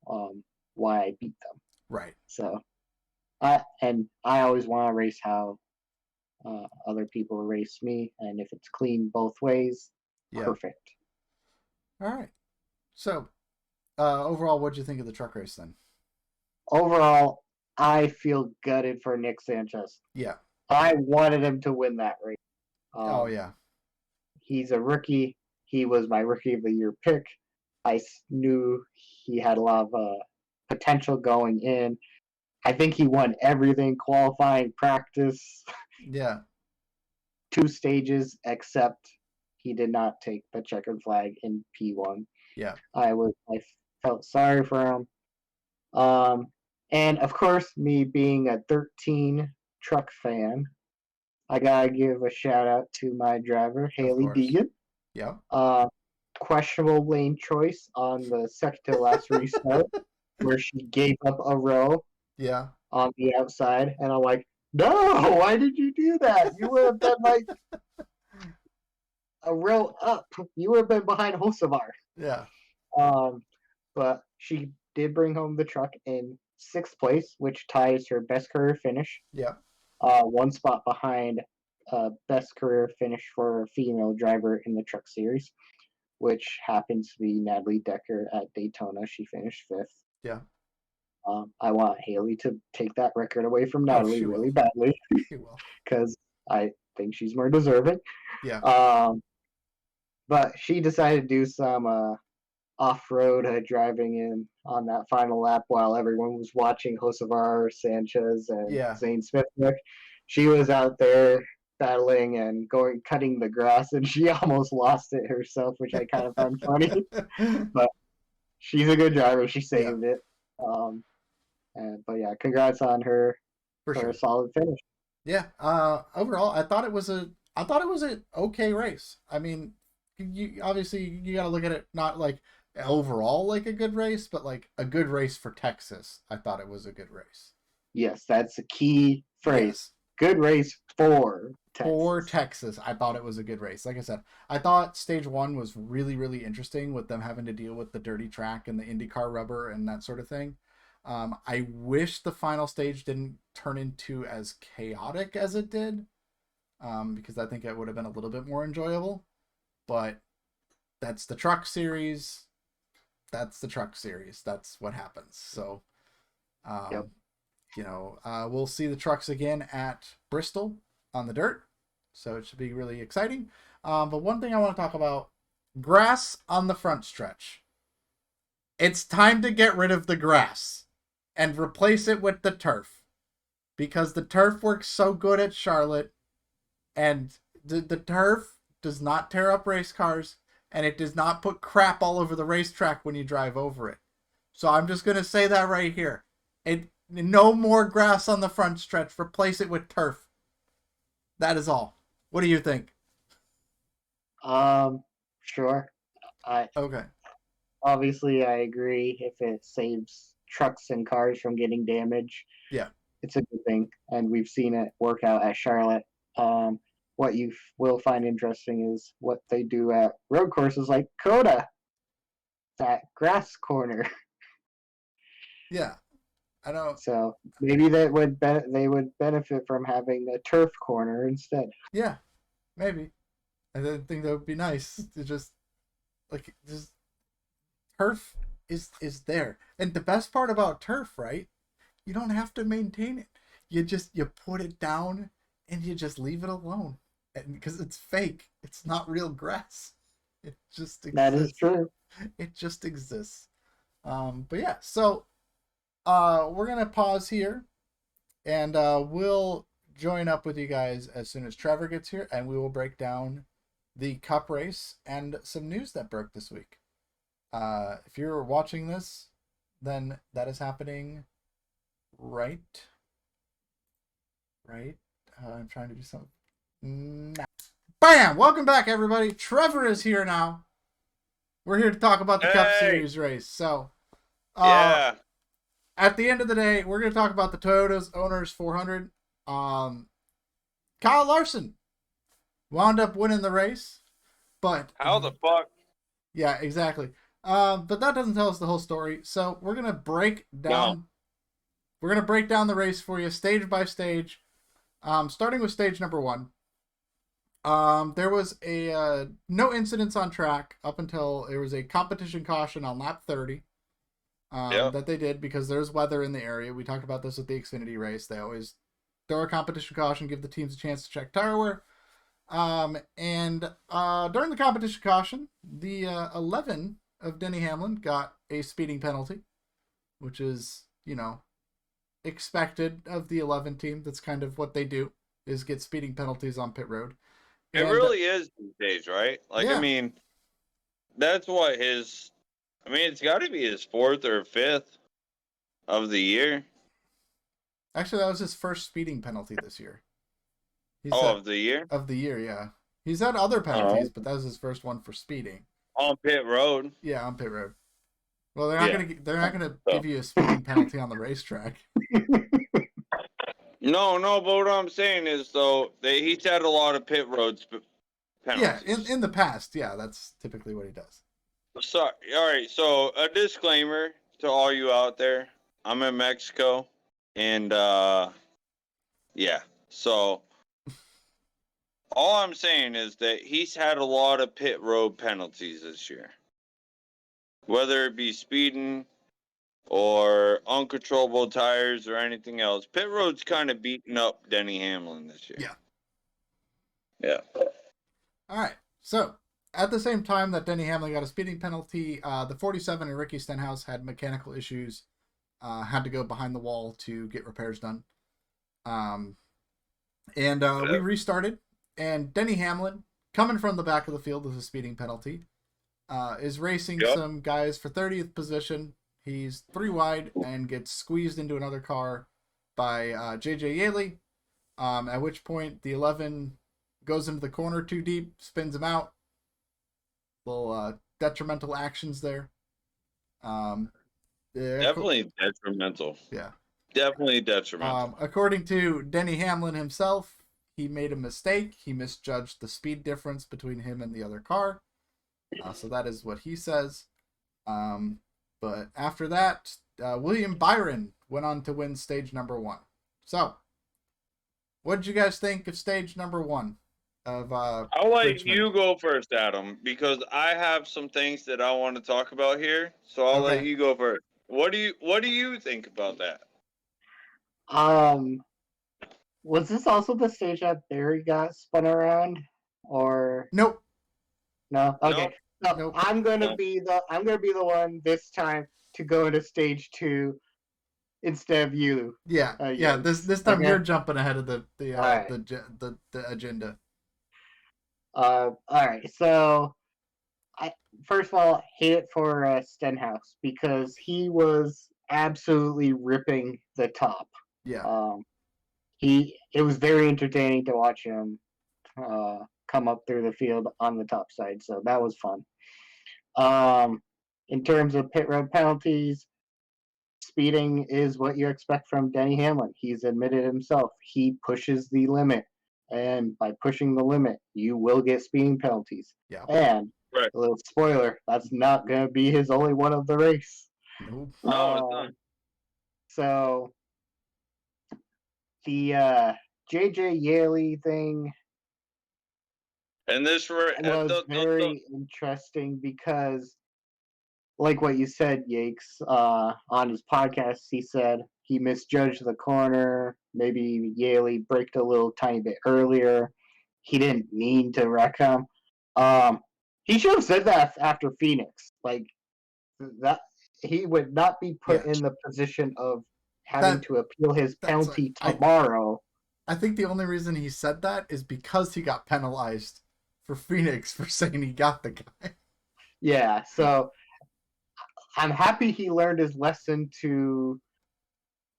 um, why I beat them. Right. So I always want to race how other people race me, and if it's clean both ways, Yeah. perfect. All right. So, overall, what'd you think of the truck race then? Overall, I feel gutted for Nick Sanchez. Yeah. I wanted him to win that race. Oh, Um, yeah. he's a rookie. He was my rookie of the year pick. I knew he had a lot of potential going in. I think he won everything qualifying, practice, Yeah. 2 stages, except he did not take the checkered flag in P1. Yeah. I felt sorry for him. And of course, me being a 13 truck fan, I gotta give a shout out to my driver, Of Haley course. Deegan. Yeah. Uh, Questionable lane choice on the second to last restart, where she gave up a row Yeah. on the outside, and I'm like, no, why did you do that? You would have been like a row up. You would have been behind Hocevar. Yeah. Um, but she did bring home the truck in sixth place, which ties her best career finish. Yeah. One spot behind best career finish for a female driver in the Truck Series, which happens to be Natalie Decker at Daytona. She finished fifth. Yeah. I want Haley to take that record away from Oh, Natalie she will. really badly She will. because I think she's more deserving. Yeah. But she decided to do some off-road driving in on that final lap while everyone was watching Josevar Sanchez and Yeah. Zane Smithwick. She was out there battling and cutting the grass, and she almost lost it herself, which I kind of found funny. But she's a good driver. She Yeah. saved it. But yeah, congrats on her For for a sure. solid finish. Yeah. Overall, I thought it was an okay race. I mean, you obviously you got to look at it not like overall like a good race, but like a good race for Texas. I thought it was a good race. Yes, that's a key phrase. Yes. Good race for Texas. For Texas, I thought it was a good race. Like I said, I thought stage one was really, really interesting with them having to deal with the dirty track and the IndyCar rubber and that sort of thing. I wish the final stage didn't turn into as chaotic as it did, because I think it would have been a little bit more enjoyable. But that's the truck series. That's the truck series. That's what happens. So, Yep. we'll see the trucks again at Bristol on the dirt. So it should be really exciting. But one thing I want to talk about, grass on the front stretch. It's time to get rid of the grass and replace it with the turf, because the turf works so good at Charlotte, and the turf does not tear up race cars, and it does not put crap all over the racetrack when you drive over it. So I'm just going to say that right here. No more grass on the front stretch. Replace it with turf. That is all. What do you think? Sure. I Okay. Obviously I agree if it saves trucks and cars from getting damaged. Yeah. It's a good thing, and we've seen it work out at Charlotte. What you will find interesting is what they do at road courses like Coda, that grass corner. Yeah. I know. So maybe they would benefit from having a turf corner instead. Yeah. Maybe. I think that would be nice to just turf is there. And the best part about turf, right? You don't have to maintain it. You put it down and you just leave it alone. And because it's fake. It's not real grass. It just exists. That is true. It just exists. But yeah, so we're gonna pause here, and we'll join up with you guys as soon as Trevor gets here, and we will break down the Cup race and some news that broke this week. If you're watching this, then that is happening right. I'm trying to do something. Now. Bam! Welcome back, everybody. Trevor is here now. We're here to talk about the Cup Series race. So, yeah. At the end of the day, we're going to talk about the Toyota's Owners 400. Kyle Larson wound up winning the race, but how the fuck? Yeah, exactly. But that doesn't tell us the whole story. So we're gonna break down. No. We're gonna break down the race for you, stage by stage. Starting with stage number 1. There was a no incidents on track up until there was a competition caution on lap 30. That they did because there's weather in the area. We talked about this with the Xfinity race. They always throw a competition caution, give the teams a chance to check tire wear. During the competition caution, the 11 of Denny Hamlin got a speeding penalty, which is, expected of the 11 team. That's kind of what they do, is get speeding penalties on pit road. It really is these days, right? Like, yeah. I mean, that's what it's got to be his 4th or 5th of the year. Actually, that was his first speeding penalty this year. Of the year? Of the year, yeah. He's had other penalties, but that was his first one for speeding. On pit road? Yeah, on pit road. Well, they're not gonna give you a speeding penalty on the racetrack. No, but what I'm saying is, though, he's had a lot of pit roads penalties. Yeah, in the past, yeah, that's typically what he does. So, all right, so a disclaimer to all you out there. I'm in Mexico, and yeah. So all I'm saying is that he's had a lot of pit road penalties this year, whether it be speeding or uncontrollable tires or anything else. Pit road's kind of beating up Denny Hamlin this year. Yeah. Yeah. All right. So at the same time that Denny Hamlin got a speeding penalty, the 47 and Ricky Stenhouse had mechanical issues, had to go behind the wall to get repairs done. We restarted, and Denny Hamlin, coming from the back of the field with a speeding penalty, is racing some guys for 30th position. He's 3 wide and gets squeezed into another car by JJ Yaley, at which point the 11 goes into the corner too deep, spins him out. Little detrimental actions there. Definitely detrimental. Yeah. Definitely detrimental. According to Denny Hamlin himself, he made a mistake. He misjudged the speed difference between him and the other car. So that is what he says. But after that, William Byron went on to win stage number 1. So, what did you guys think of stage number 1 of I'll let Richmond? you go first, Adam, because I have some things that I want to talk about here. So I'll let you go first. What do you think about that? Was this also the stage that Barry got spun around, or Nope. no? Okay, Nope. I'm gonna be the one this time to go into stage 2 instead of you. Yeah, yeah. This time you're jumping ahead of the agenda. All right. So, I first of all hate it for Stenhouse because he was absolutely ripping the top. Yeah. It was very entertaining to watch him come up through the field on the top side. So that was fun. In terms of pit road penalties, speeding is what you expect from Denny Hamlin. He's admitted himself. He pushes the limit. And by pushing the limit, you will get speeding penalties. Yeah. And a little spoiler, that's not going to be his only one of the race. Nope. No, it's not. So the JJ Yaley thing and this was very interesting because, like what you said, Yakes, on his podcast, he said he misjudged the corner. Maybe Yaley braked a little tiny bit earlier. He didn't mean to wreck him. He should have said that after Phoenix. Like that, he would not be put in the position of having to appeal his penalty tomorrow. I think the only reason he said that is because he got penalized for Phoenix for saying he got the guy. Yeah, so I'm happy he learned his lesson to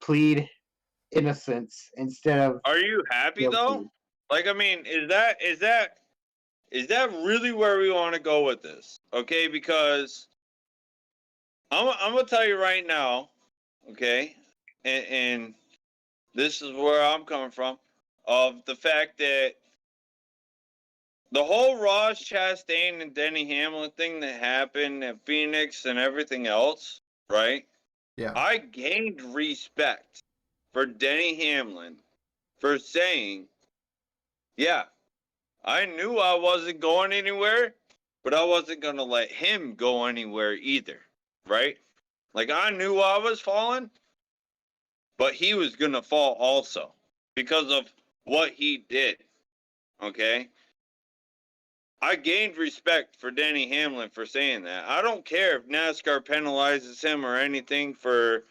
plead innocence instead of. Are you happy guilty. Though? Like, I mean, is that really where we want to go with this? Okay, because I'm gonna tell you right now, okay, and this is where I'm coming from, of the fact that the whole Ross Chastain and Denny Hamlin thing that happened at Phoenix and everything else, right? Yeah. I gained respect for Denny Hamlin for saying, yeah, I knew I wasn't going anywhere, but I wasn't going to let him go anywhere either, right? Like, I knew I was falling, but he was going to fall also because of what he did, okay? I gained respect for Denny Hamlin for saying that. I don't care if NASCAR penalizes him or anything for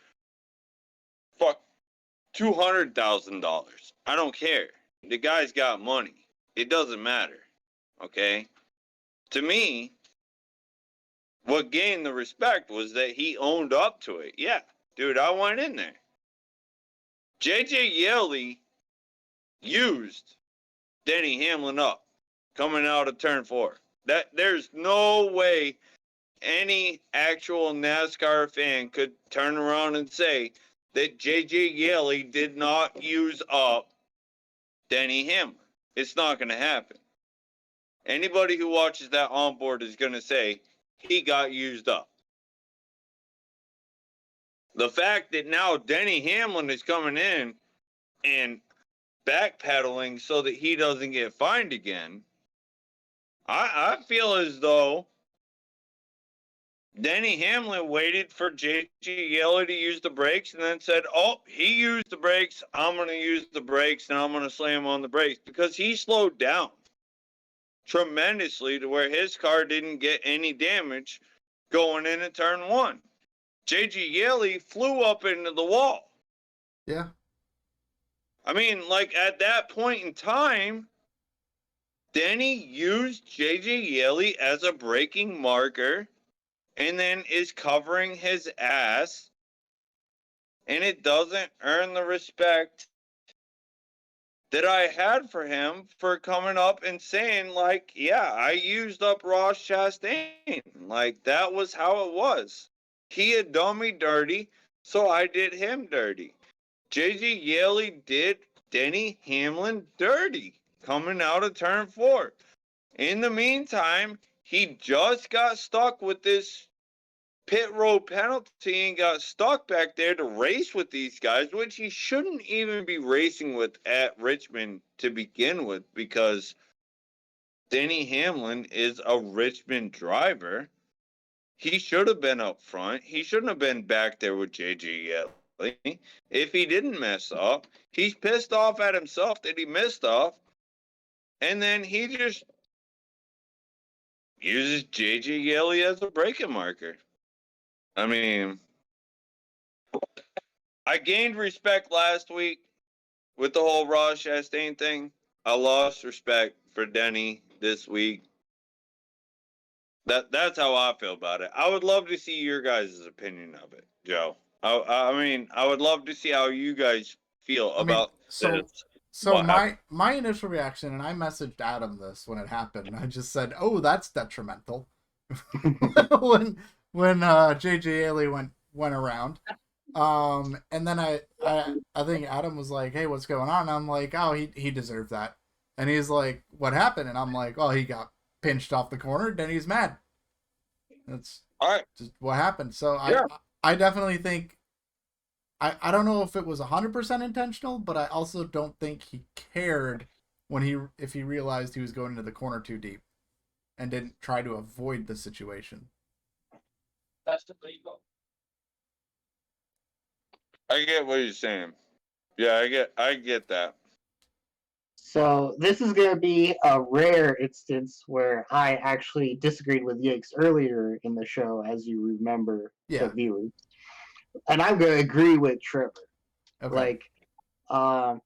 $200,000. I don't care. The guy's got money. It doesn't matter. Okay? To me, what gained the respect was that he owned up to it. Yeah, dude, I went in there. JJ Yeley used Denny Hamlin up coming out of turn 4. There's no way any actual NASCAR fan could turn around and say that JJ Yeley did not use up Denny Hamlin. It's not going to happen. Anybody who watches that on-board is going to say he got used up. The fact that now Denny Hamlin is coming in and backpedaling so that he doesn't get fined again, I feel as though Denny Hamlin waited for J.G. Yeley to use the brakes and then said, oh, he used the brakes, I'm going to use the brakes, and I'm going to slam on the brakes, because he slowed down tremendously to where his car didn't get any damage going into turn one. J.G. Yeley flew up into the wall. Yeah. I mean, like, at that point in time, Denny used J.J. Yeley as a braking marker and then is covering his ass, and it doesn't earn the respect that I had for him for coming up and saying, like, yeah, I used up Ross Chastain. Like, that was how it was. He had done me dirty, so I did him dirty. J.J. Yeley did Denny Hamlin dirty coming out of turn 4. In the meantime, he just got stuck with this pit road penalty and got stuck back there to race with these guys, which he shouldn't even be racing with at Richmond to begin with, because Denny Hamlin is a Richmond driver. He should have been up front. He shouldn't have been back there with J.J. Yeley. If he didn't mess up, he's pissed off at himself that he missed off, and then he just uses J.J. Yeley as a braking marker. I mean, I gained respect last week with the whole Ross Chastain thing. I lost respect for Denny this week. That's how I feel about it. I would love to see your guys' opinion of it, Joe. I mean, I would love to see how you guys feel about this. So my initial reaction, and I messaged Adam this when it happened, and I just said, "Oh, that's detrimental." when J.J. Yeley went around, and then I think Adam was like, "Hey, what's going on?" And I'm like, "Oh, he deserved that." And he's like, "What happened?" And I'm like, "Oh, he got pinched off the corner. Then he's mad." That's all right. Just what happened. So yeah. I definitely think. I don't know if it was 100% intentional, but I also don't think he cared if he realized he was going into the corner too deep and didn't try to avoid the situation. That's illegal. I get what you're saying. Yeah, I get that. So this is going to be a rare instance where I actually disagreed with Yakes earlier in the show, as you remember, the viewers. And I'm going to agree with Trevor. Okay. Like, I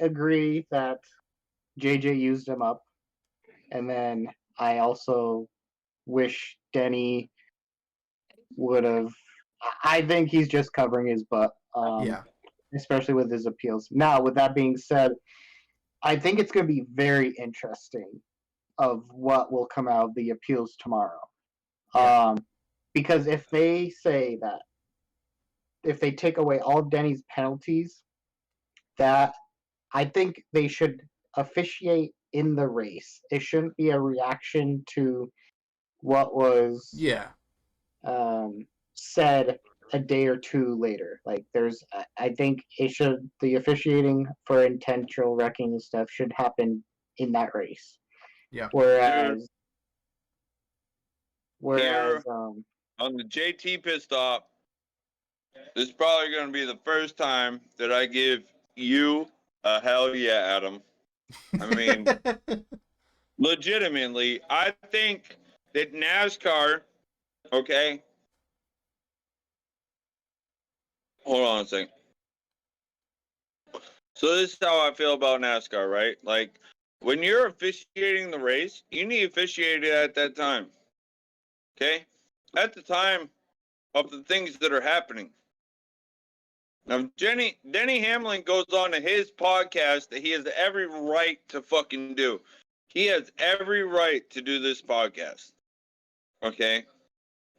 agree that JJ used him up, and then I also wish Denny would have. I think he's just covering his butt. Especially with his appeals. Now, with that being said, I think it's going to be very interesting of what will come out of the appeals tomorrow. Yeah. Because if they say that, if they take away all of Denny's penalties, that I think they should officiate in the race. It shouldn't be a reaction to what was said a day or two later. Like I think the officiating for intentional wrecking and stuff should happen in that race. Yeah. Whereas on the JT pit stop, this is probably going to be the first time that I give you a hell yeah, Adam. I mean, legitimately, I think that NASCAR, okay, hold on a second. So this is how I feel about NASCAR, right? Like, when you're officiating the race, you need to officiate it at that time. Okay? At the time of the things that are happening. Now, Denny Hamlin goes on to his podcast that he has every right to fucking do. He has every right to do this podcast. Okay?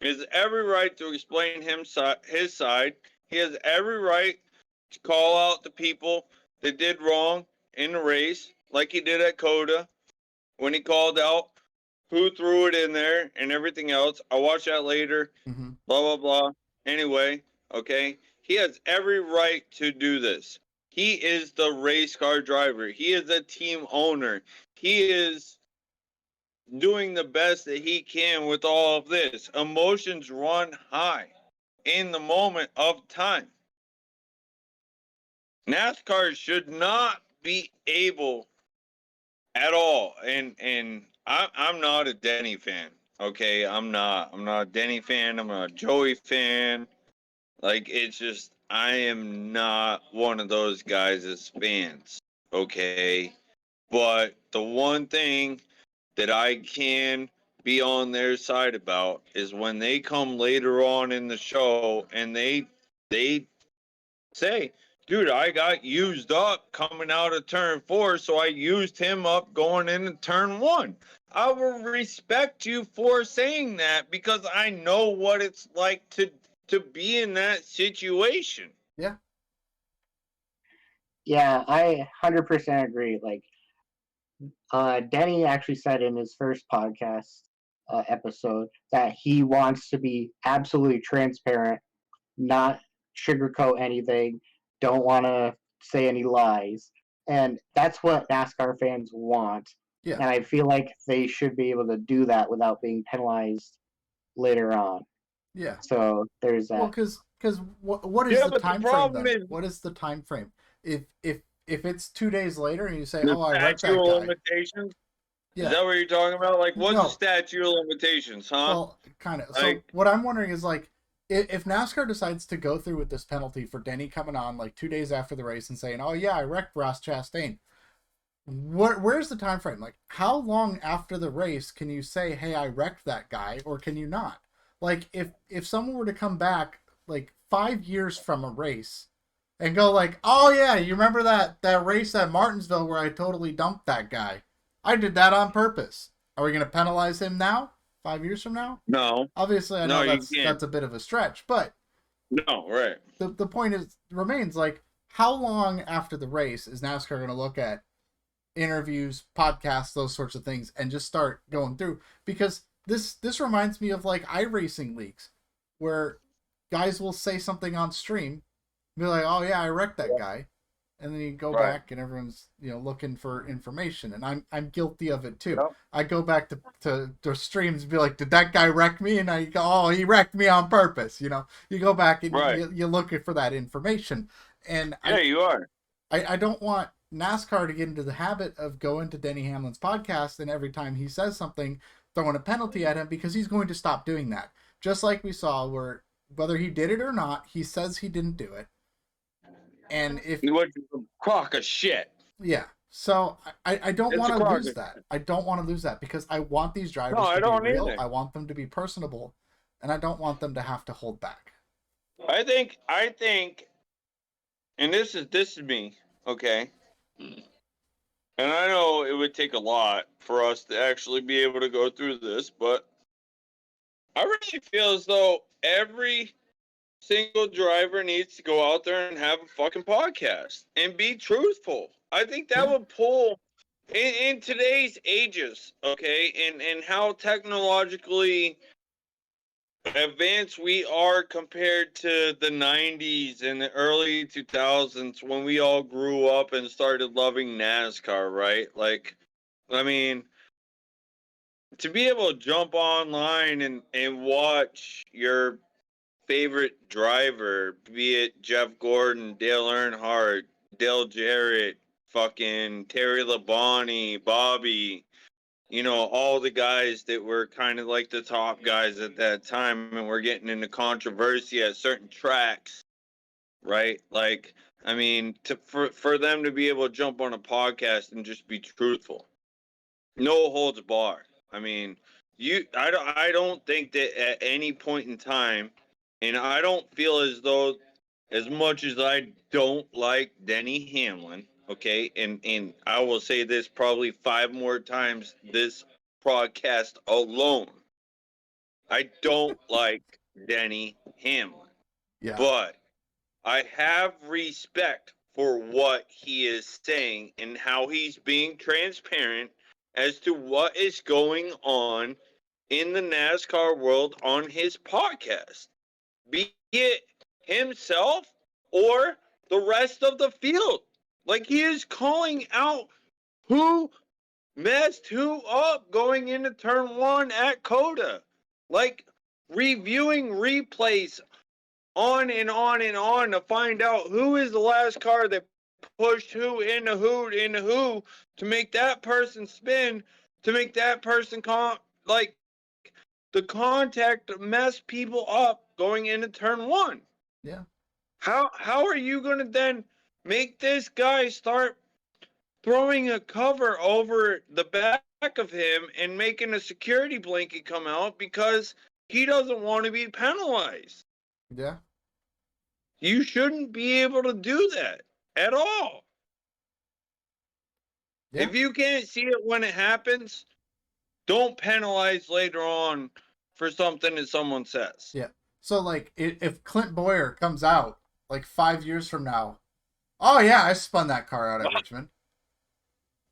He has every right to explain his side. He has every right to call out the people that did wrong in the race, like he did at Coda, when he called out who threw it in there and everything else. I'll watch that later. Mm-hmm. Blah, blah, blah. Anyway, okay, he has every right to do this. He is the race car driver. He is a team owner. He is doing the best that he can with all of this. Emotions run high in the moment of time. NASCAR should not be able at all. And I'm not a Denny fan. Okay, I'm not. I'm not a Denny fan. I'm not a Joey fan. Like, it's just, I am not one of those guys as fans. Okay, but the one thing that I can be on their side about is when they come later on in the show and they say, dude, I got used up coming out of turn 4, so I used him up going into turn 1. I will respect you for saying that because I know what it's like to be in that situation. Yeah. Yeah, I 100% agree. Like, Denny actually said in his first podcast episode that he wants to be absolutely transparent, not sugarcoat anything, don't want to say any lies. And that's what NASCAR fans want. Yeah. And I feel like they should be able to do that without being penalized later on. Yeah. So there's that. Well, because what is Yeah, the but the time frame problem then? is What is the time frame? If it's 2 days later and you say, the "Oh, I wrecked statute that of guy," limitations. yeah. Is that what you're talking about? Like, what's the No. statute of limitations, huh? Well, kind of. So Like, what I'm wondering is like, if NASCAR decides to go through with this penalty for Denny coming on like 2 days after the race and saying, "Oh yeah, I wrecked Ross Chastain," where's the time frame? Like, how long after the race can you say, "Hey, I wrecked that guy," or can you not? Like, if someone were to come back like 5 years from a race and go like, "Oh yeah, you remember that race at Martinsville where I totally dumped that guy? I did that on purpose." Are we going to penalize him now? 5 years from now? no, Obviously, I no, know you that's can't. a bit of a stretch, but No, right. the point remains like, how long after the race is NASCAR going to look at interviews, podcasts, those sorts of things, and just start going through? Because this reminds me of like iRacing leagues, where guys will say something on stream, be like, "Oh yeah, I wrecked that guy," and then you go Right. back and everyone's looking for information, and I'm guilty of it too. Yep. I go back to streams and be like, "Did that guy wreck me?" And I go, "Oh, he wrecked me on purpose." You go back and Right. you're looking for that information, and Yeah, you are. I don't want NASCAR to get into the habit of going to Denny Hamlin's podcast and every time he says something, throwing a penalty at him, because he's going to stop doing that. Just like we saw where, whether he did it or not, he says he didn't do it. And if, What a crock of shit. yeah. So I don't It's want a to crock lose of that. I don't want to lose that because I want these drivers No, I to don't be real. either. I want them to be personable, and I don't want them to have to hold back. I think, and this is me, okay? And I know it would take a lot for us to actually be able to go through this, but I really feel as though every single driver needs to go out there and have a fucking podcast and be truthful. I think that would pull in today's ages, okay, and how technologically advanced we are compared to the 90s and the early 2000s when we all grew up and started loving NASCAR, right? Like, I mean, to be able to jump online and watch your favorite driver, be it Jeff Gordon, Dale Earnhardt, Dale Jarrett, fucking Terry Labonte, Bobby, all the guys that were kind of like the top guys at that time and were getting into controversy at certain tracks, right? Like, I mean, for them to be able to jump on a podcast and just be truthful, no holds barred. I mean, I don't think that at any point in time, and I don't feel as though, as much as I don't like Denny Hamlin, okay, and I will say this probably 5 more times this broadcast alone, I don't like Denny Hamlin, Yeah. but I have respect for what he is saying and how he's being transparent as to what is going on in the NASCAR world on his podcast. it himself or the rest of the field. Like, he is calling out who messed who up going into turn one at Coda. Like, reviewing replays on and on and on to find out who is the last car that pushed who into who to make that person spin, to make that person like the contact mess people up going into turn one. Yeah. How are you gonna then make this guy start throwing a cover over the back of him and making a security blanket come out because he doesn't want to be penalized? Yeah. You shouldn't be able to do that at all. Yeah. If you can't see it when it happens, don't penalize later on for something that someone says. Yeah. So, like, if Clint Boyer comes out, like, 5 years from now, oh, yeah, I spun that car out at Richmond.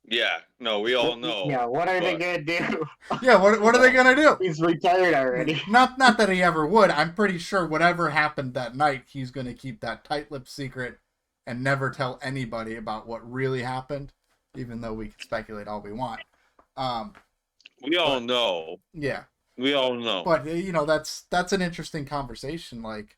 Yeah, no, we all know. Yeah, what are they gonna do? Yeah, what are they gonna do? He's retired already. Not that he ever would. I'm pretty sure whatever happened that night, he's gonna keep that tight-lipped secret and never tell anybody about what really happened, even though we can speculate all we want. We all know. Yeah. We all know. But that's an interesting conversation. Like,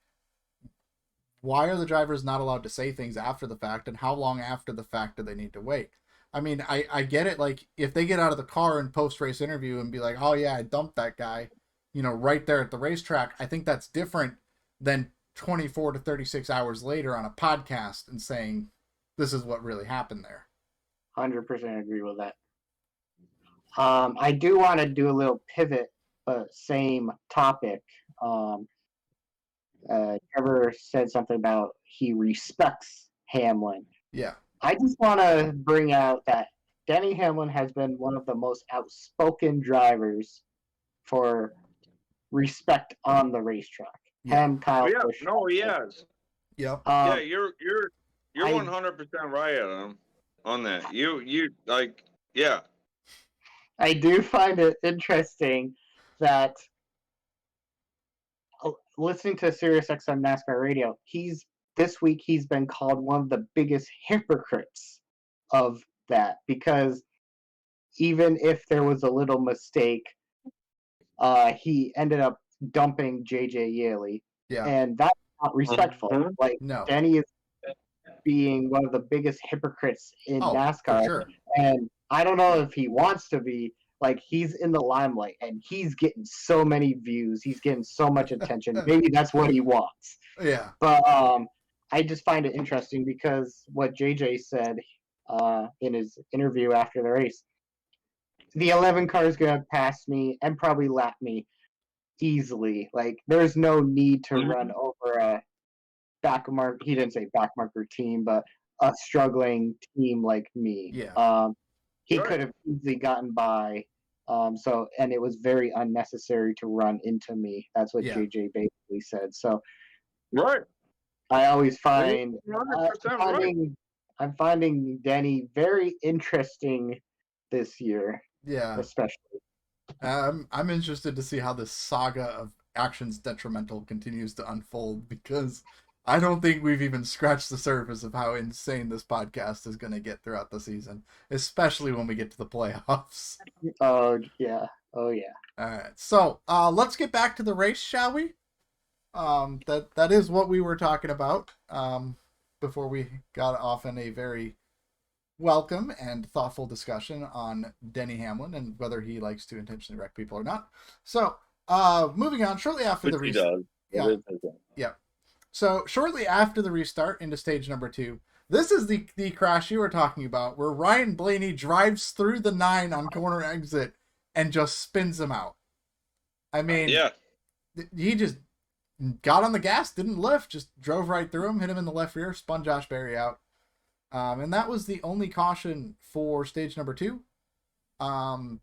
why are the drivers not allowed to say things after the fact, and how long after the fact do they need to wait? I mean, I get it. Like, if they get out of the car in post-race interview and be like, oh, yeah, I dumped that guy, right there at the racetrack, I think that's different than 24 to 36 hours later on a podcast and saying, this is what really happened there. 100% agree with that. I do want to do a little pivot, but same topic. Trevor said something about he respects Hamlin. Yeah. I just want to bring out that Denny Hamlin has been one of the most outspoken drivers for respect on the racetrack. Yeah. Him, Kyle Yeah, Busch. no, he has. Yep. Yeah, you're I- 100% right on that. You like, yeah. I do find it interesting that listening to SiriusXM NASCAR radio, this week he's been called one of the biggest hypocrites of that, because even if there was a little mistake, he ended up dumping JJ Yeley, Yeah. and that's not respectful. Mhm. Like, No. Denny is being one of the biggest hypocrites in Oh, NASCAR, for sure. and I don't know if he wants to be. Like, he's in the limelight and he's getting so many views, he's getting so much attention. Maybe that's what he wants. Yeah. But I just find it interesting because what JJ said in his interview after the race, the 11 car is going to pass me and probably lap me easily. Like, there's no need to run over a he didn't say backmarker team, but a struggling team like me. Yeah. He Right. could have easily gotten by. And it was very unnecessary to run into me. That's what Yeah. JJ basically said. So Right. I always find 100% right. I'm finding Denny very interesting this year, Yeah. especially. I'm interested to see how this saga of actions detrimental continues to unfold, because I don't think we've even scratched the surface of how insane this podcast is going to get throughout the season, especially when we get to the playoffs. Oh yeah. Oh yeah. All right, so let's get back to the race, shall we? That is what we were talking about before we got off in a very welcome and thoughtful discussion on Denny Hamlin and whether he likes to intentionally wreck people or not. So, moving on, shortly after the Which he restart. does. Yeah. So, shortly after the restart into stage number 2, this is the crash you were talking about, where Ryan Blaney drives through the 9 on corner exit and just spins him out. I mean, Yeah. he just got on the gas, didn't lift, just drove right through him, hit him in the left rear, spun Josh Berry out. And that was the only caution for stage number 2.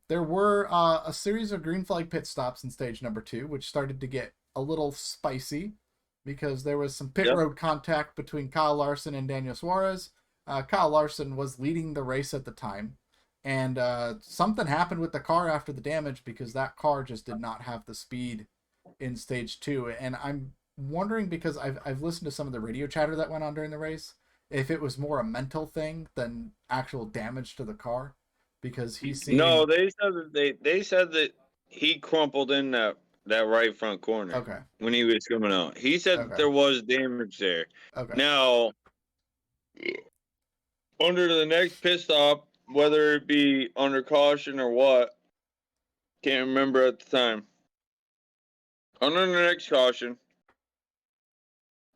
There were a series of green flag pit stops in stage number 2, which started to get a little spicy because there was some pit road contact between Kyle Larson and Daniel Suarez. Kyle Larson was leading the race at the time, and something happened with the car after the damage because that car just did not have the speed in stage 2. And I'm wondering, because I've listened to some of the radio chatter that went on during the race, if it was more a mental thing than actual damage to the car, because he's No, seen. they said that he crumpled in that right front corner Okay. when he was coming out. He said that Okay. there was damage there. Okay. Now, under the next pit stop, whether it be under caution or what, can't remember at the time. Under the next caution,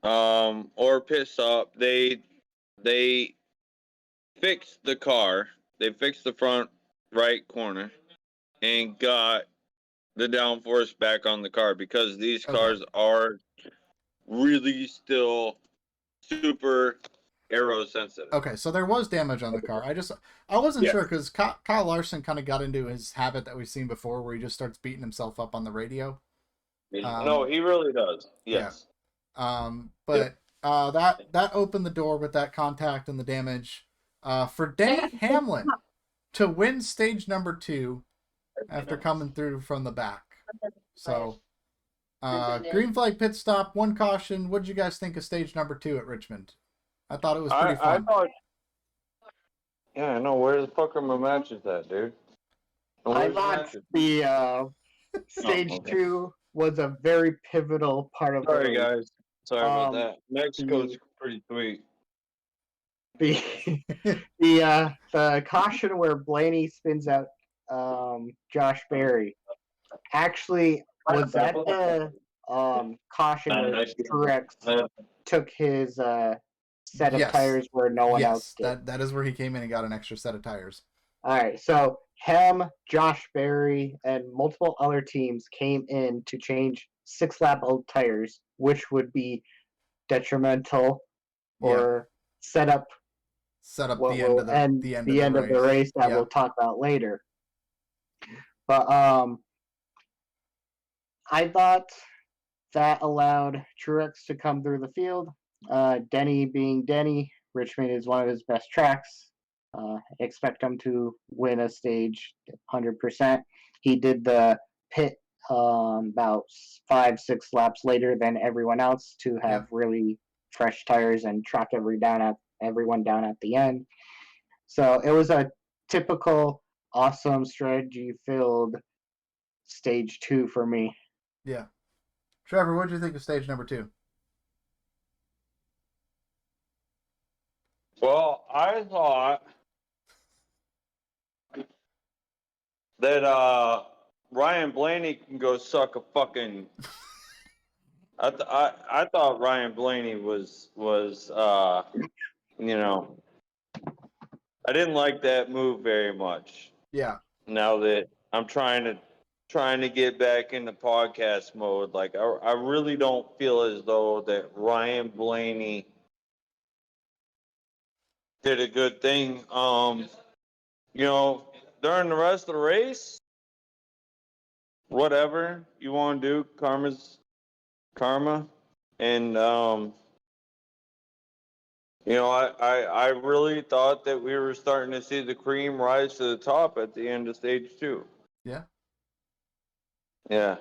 or pit stop, they fixed the car. They fixed the front right corner and got the downforce back on the car because these Okay. cars are really still super aero sensitive. Okay, so there was damage on the car. I wasn't Yeah. sure because Kyle Larson kind of got into his habit that we've seen before, where he just starts beating himself up on the radio. No, he really does. Yes. But that opened the door with that contact and the damage for Denny Hamlin to win stage number 2 after coming through from the back. So, green flag pit stop, 1 caution. What did you guys think of stage number 2 at Richmond? I thought it was pretty fun. Yeah, I know. Where the fuck are my matches at, dude? I thought the stage 2 was a very pivotal part of Sorry, the race. guys. Sorry about that. Mexico's pretty sweet. The caution where Blaney spins out Josh Berry actually was at the caution where Truex took his set of Yes. tires where no one else did. That is where he came in and got an extra set of tires. All right, so him, Josh Berry, and multiple other teams came in to change 6-lap old tires, which would be detrimental or set up the end of the race that we'll talk about later. But I thought that allowed Truex to come through the field. Denny being Denny, Richmond is one of his best tracks. Expect him to win a stage 100%. He did the pit about 5-6 laps later than everyone else to have really fresh tires and track everyone down at the end. So it was a typical awesome strategy filled stage 2 for me. Yeah. Trevor, what did you think of stage number 2? Well, I thought that Ryan Blaney can go suck a fucking. I thought Ryan Blaney was you know, I didn't like that move very much. Yeah. Now that I'm trying to get back into podcast mode, like I really don't feel as though that Ryan Blaney did a good thing. You know, during the rest of the race, whatever you want to do, karma's karma, and you know, I really thought that we were starting to see the cream rise to the top at the end of stage 2. Yeah. Yeah.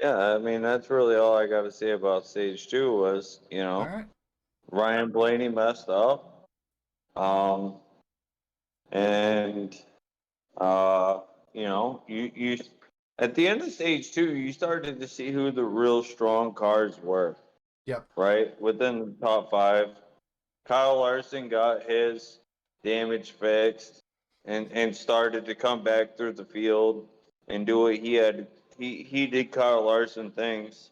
Yeah, I mean, that's really all I got to say about stage 2 was, you know, All right. Ryan Blaney messed up. And, you know, you at the end of stage 2, you started to see who the real strong cars were. Yep. Right? Within the top 5. Kyle Larson got his damage fixed and started to come back through the field and do what he had. He did Kyle Larson things,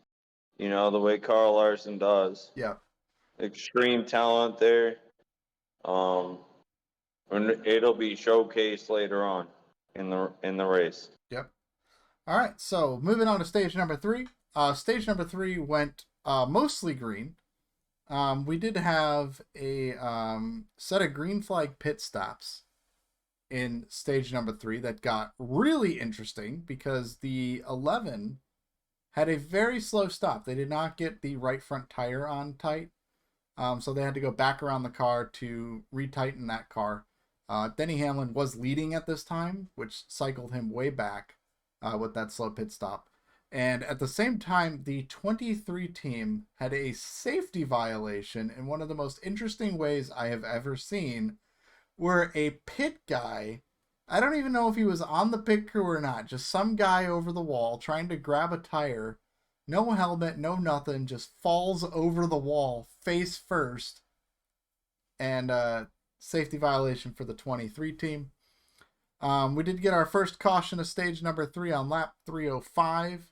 you know, the way Kyle Larson does. Yeah. Extreme talent there. And it'll be showcased later on in the race. Yep. All right. So moving on to stage number 3. Stage number 3 went mostly green. We did have a set of green flag pit stops in stage number 3 that got really interesting because the 11 had a very slow stop. They did not get the right front tire on tight. So they had to go back around the car to retighten that car. Denny Hamlin was leading at this time, which cycled him way back. with that slow pit stop. And at the same time, the 23 team had a safety violation in one of the most interesting ways I have ever seen, where a pit guy, I don't even know if he was on the pit crew or not, just some guy over the wall trying to grab a tire, no helmet, no nothing, just falls over the wall face first, and safety violation for the 23 team. We did get our first caution of stage number 3 on lap 305,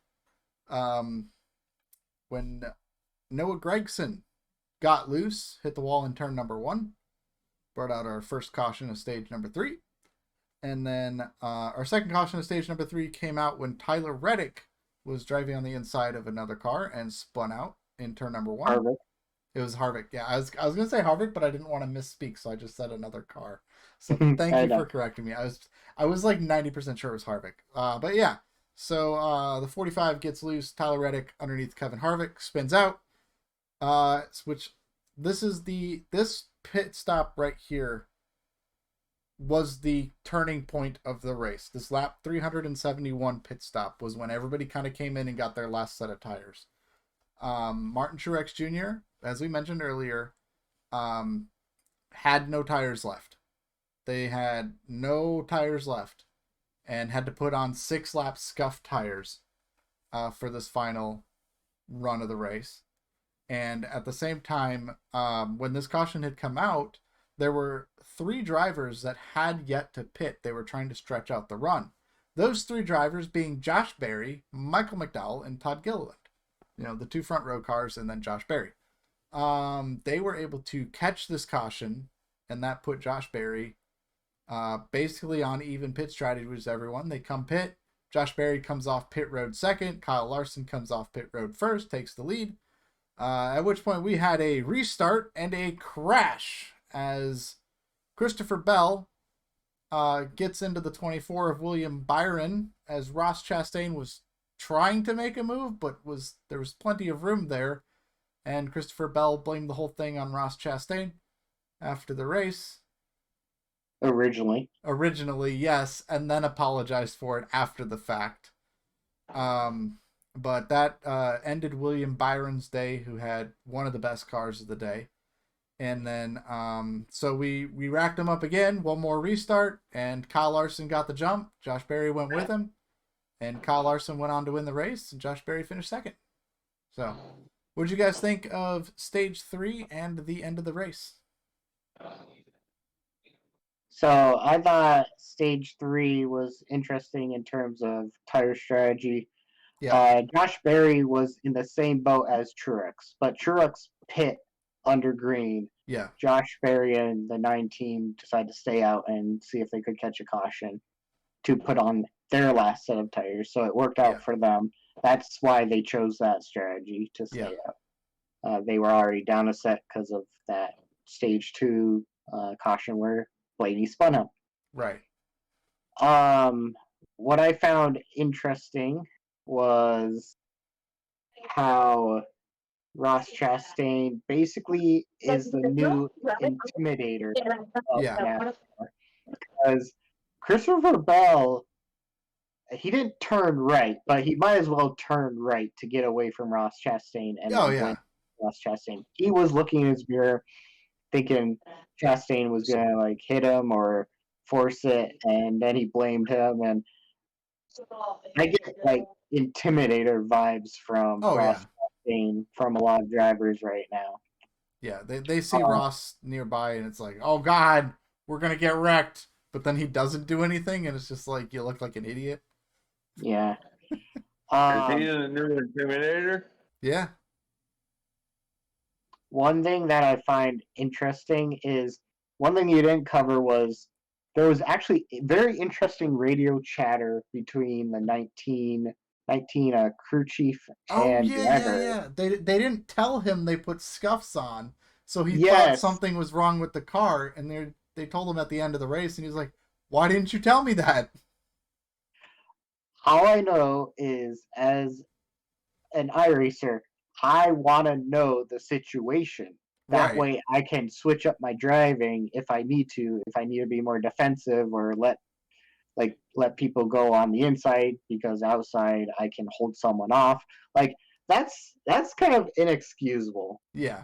when Noah Gregson got loose, hit the wall in turn number 1, brought out our first caution of stage number 3. And then our second caution of stage number 3 came out when Tyler Reddick was driving on the inside of another car and spun out in turn number 1. Harvick. It was Harvick. Yeah, I was gonna say Harvick, but I didn't want to misspeak, so I just said another car. So thank you for correcting me. I was like 90% sure it was Harvick. But yeah. So the 45 gets loose. Tyler Reddick underneath Kevin Harvick spins out. Which this pit stop right here was the turning point of the race. This lap 371 pit stop was when everybody kind of came in and got their last set of tires. Martin Truex Jr., as we mentioned earlier, had no tires left. They had no tires left and had to put on 6-lap scuff tires for this final run of the race. And at the same time, when this caution had come out, there were 3 drivers that had yet to pit. They were trying to stretch out the run. Those 3 drivers being Josh Berry, Michael McDowell, and Todd Gilliland. You know, the 2 front row cars and then Josh Berry. They were able to catch this caution, and that put Josh Berry basically on even pit strategy with everyone. They come pit. Josh Berry comes off pit road second. Kyle Larson comes off pit road first, takes the lead. At which point we had a restart and a crash as Christopher Bell gets into the 24 of William Byron as Ross Chastain was trying to make a move, but there was plenty of room there. And Christopher Bell blamed the whole thing on Ross Chastain after the race. Originally, yes, and then apologized for it after the fact. But that ended William Byron's day, who had one of the best cars of the day. And then, so we racked them up again, one more restart, and Kyle Larson got the jump. Josh Berry went with him, and Kyle Larson went on to win the race, and Josh Berry finished second. So, what did you guys think of stage 3 and the end of the race? So I thought stage 3 was interesting in terms of tire strategy. Yeah. Josh Berry was in the same boat as Truex, but Truex pit under green. Yeah. Josh Berry and the 9 team decided to stay out and see if they could catch a caution to put on their last set of tires. So it worked out for them. That's why they chose that strategy to stay out. They were already down a set because of that stage 2 caution where Blaney spun out. Right. What I found interesting was how Ross Chastain basically is the new intimidator of NASCAR. Because Christopher Bell, he didn't turn right, but he might as well turn right to get away from Ross Chastain and Ross Chastain. He was looking in his mirror thinking Chastain was gonna like hit him or force it, and then he blamed him. And I get like intimidator vibes from Ross Chastain from a lot of drivers right now. Yeah, they see Ross nearby, and it's like, oh God, we're gonna get wrecked. But then he doesn't do anything, and it's just like you look like an idiot. Yeah. Is he the new intimidator? Yeah. One thing that I find interesting is one thing you didn't cover was there was actually very interesting radio chatter between the 19 crew chief and driver. Yeah. They didn't tell him they put scuffs on, so he thought something was wrong with the car, and they told him at the end of the race, and he was like, "Why didn't you tell me that?" All I know is, as an iRacer, I want to know the situation. That way I can switch up my driving if I need to be more defensive or let like let people go on the inside because outside I can hold someone off. Like that's kind of inexcusable. Yeah.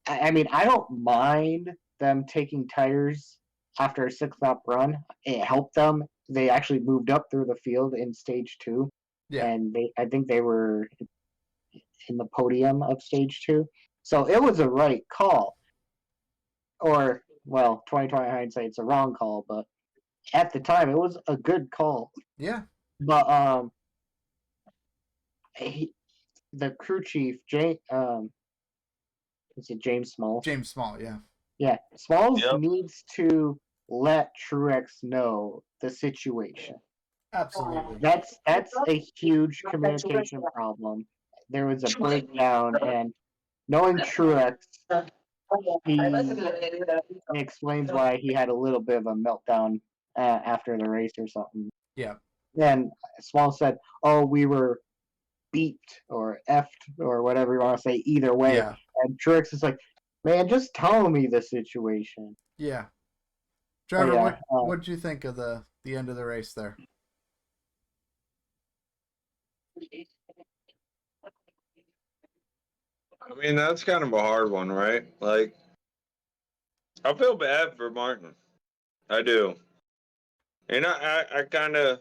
I mean, I don't mind them taking tires after a 6 lap run. It helped them. They actually moved up through the field in stage two, Yeah. and I think they were in the podium of stage two. So it was a right call. Or, well, 2020 hindsight, it's a wrong call, but at the time, it was a good call. Yeah. But the crew chief, is it James Smalls? James Small, yeah. Yeah, Smalls Yep. needs to let Truex know the situation. Absolutely. That's a huge communication problem. There was a breakdown, and knowing Truex, he explains why he had a little bit of a meltdown after the race or something. Yeah. And Small said, "Oh, we were beeped or effed or whatever you want to say. Either way." Yeah. And Truex is like, "Man, just tell me the situation." Yeah. Oh, Driver, yeah. what did you think of the end of the race there? I mean, that's kind of a hard one, right? Like, I feel bad for Martin. I do. And I kind of,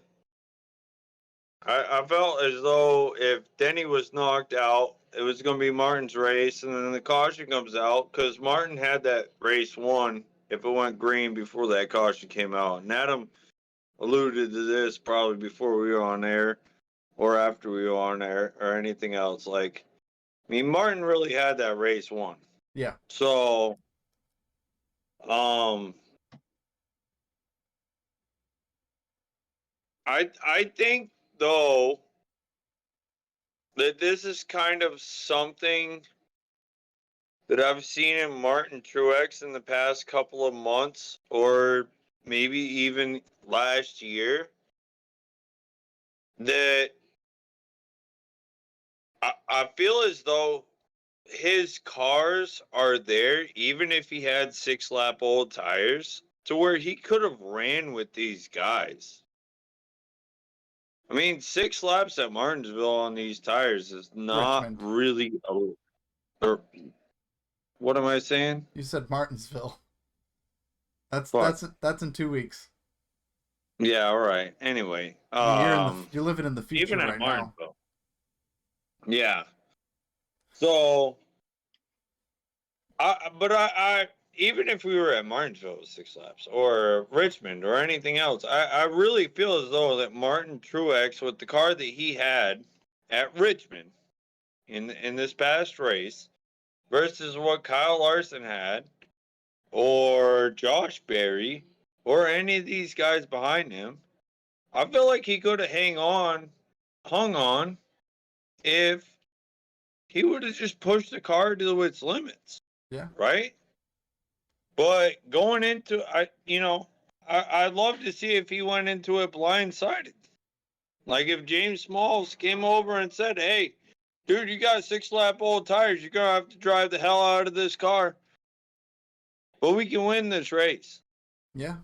I felt as though if Denny was knocked out, it was going to be Martin's race, and then the caution comes out because Martin had that race won if it went green before that caution came out. And Adam alluded to this probably before we were on air or after we were on air or anything else. Like, I mean, Martin really had that race won. Yeah. So, I think though that this is kind of something that I've seen in Martin Truex in the past couple of months or maybe even last year, that I feel as though his cars are there even if he had 6 lap old tires to where he could have ran with these guys. I mean, 6 laps at Martinsville on these tires is not Richmond. really or what am I saying? You said Martinsville. Fuck. That's in 2 weeks. Yeah, all right. Anyway, I mean, you're living in the future even at right now. Martinsville. Yeah. So, I even if we were at Martinsville with 6 laps or Richmond or anything else, I really feel as though that Martin Truex with the car that he had at Richmond in this past race versus what Kyle Larson had or Josh Berry or any of these guys behind him, I feel like he could have hung on if he would have just pushed the car to its limits. Yeah. Right? But going into I'd love to see if he went into it blindsided. Like if James Smalls came over and said, "Hey, dude, you got 6 lap old tires. You're gonna have to drive the hell out of this car, but we can win this race." Yeah.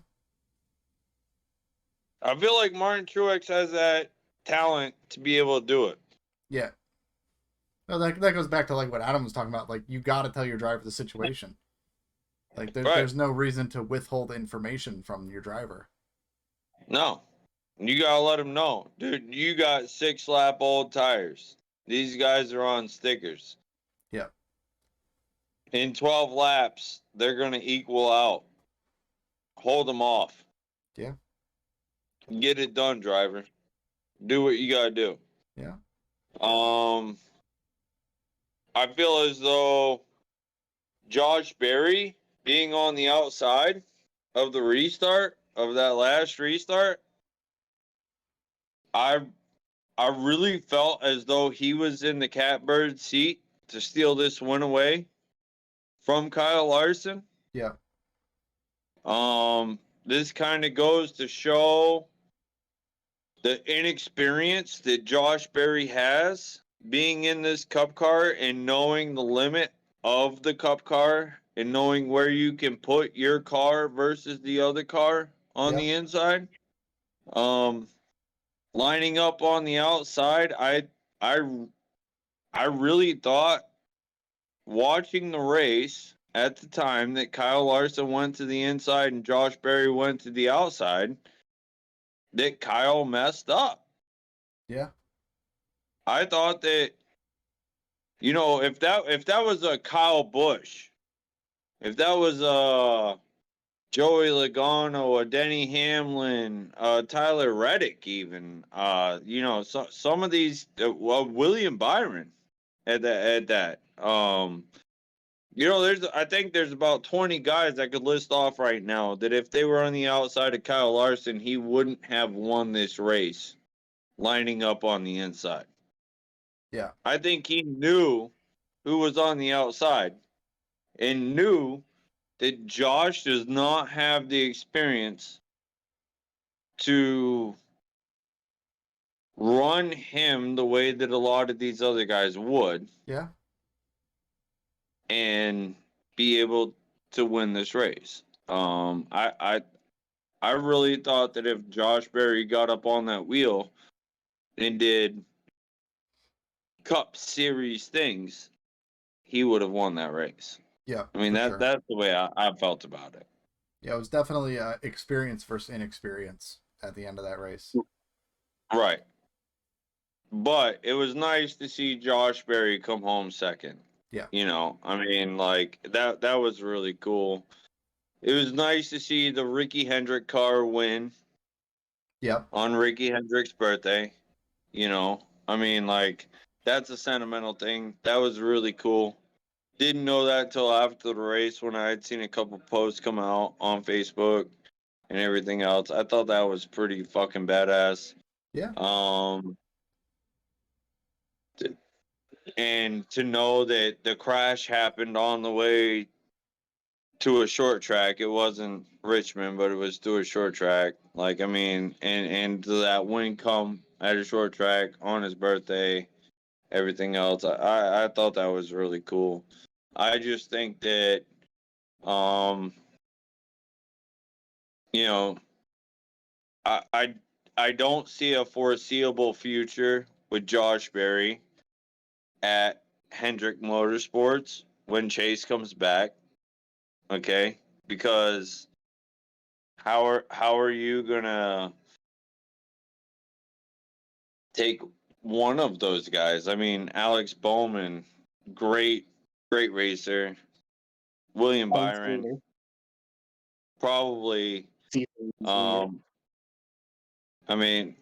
I feel like Martin Truex has that talent to be able to do it. Yeah. No, that goes back to like what Adam was talking about. Like you got to tell your driver the situation. Like there's no reason to withhold information from your driver. No, you gotta let him know, dude. You got 6 lap old tires. These guys are on stickers. Yeah. In 12 laps, they're gonna equal out. Hold them off. Yeah. Get it done, driver. Do what you gotta do. Yeah. I feel as though Josh Berry being on the outside of the restart, of that last restart, I really felt as though he was in the catbird seat to steal this win away from Kyle Larson. Yeah. This kind of goes to show the inexperience that Josh Berry has being in this cup car and knowing the limit of the cup car and knowing where you can put your car versus the other car on the inside. Lining up on the outside, I I really thought watching the race at the time that Kyle Larson went to the inside and Josh Berry went to the outside, that Kyle messed up. Yeah. I thought that, if that was a Kyle Busch, if that was a Joey Logano, a Denny Hamlin, Tyler Reddick, even, some of these, William Byron at that. I think there's about 20 guys I could list off right now that if they were on the outside of Kyle Larson, he wouldn't have won this race lining up on the inside. Yeah. I think he knew who was on the outside and knew that Josh does not have the experience to run him the way that a lot of these other guys would. Yeah. And be able to win this race. I really thought that if Josh Berry got up on that wheel and did Cup Series things, he would have won that race. Yeah. I mean, sure. that's the way I felt about it. Yeah, it was definitely experience versus inexperience at the end of that race. Right. But it was nice to see Josh Berry come home second. Yeah. I mean, like that was really cool. It was nice to see the Ricky Hendrick car win. Yep. On Ricky Hendrick's birthday. I mean, like, that's a sentimental thing. That was really cool. Didn't know that till after the race when I had seen a couple posts come out on Facebook and everything else. I thought that was pretty fucking badass. Yeah. And to know that the crash happened on the way to a short track. It wasn't Richmond, but it was to a short track. Like, I mean, and to that win come at a short track on his birthday, everything else. I thought that was really cool. I just think that, you know, I don't see a foreseeable future with Josh Berry at Hendrick Motorsports when Chase comes back. Okay, because how are you gonna take one of those guys? I mean, Alex Bowman, great racer. William Byron, probably. I mean,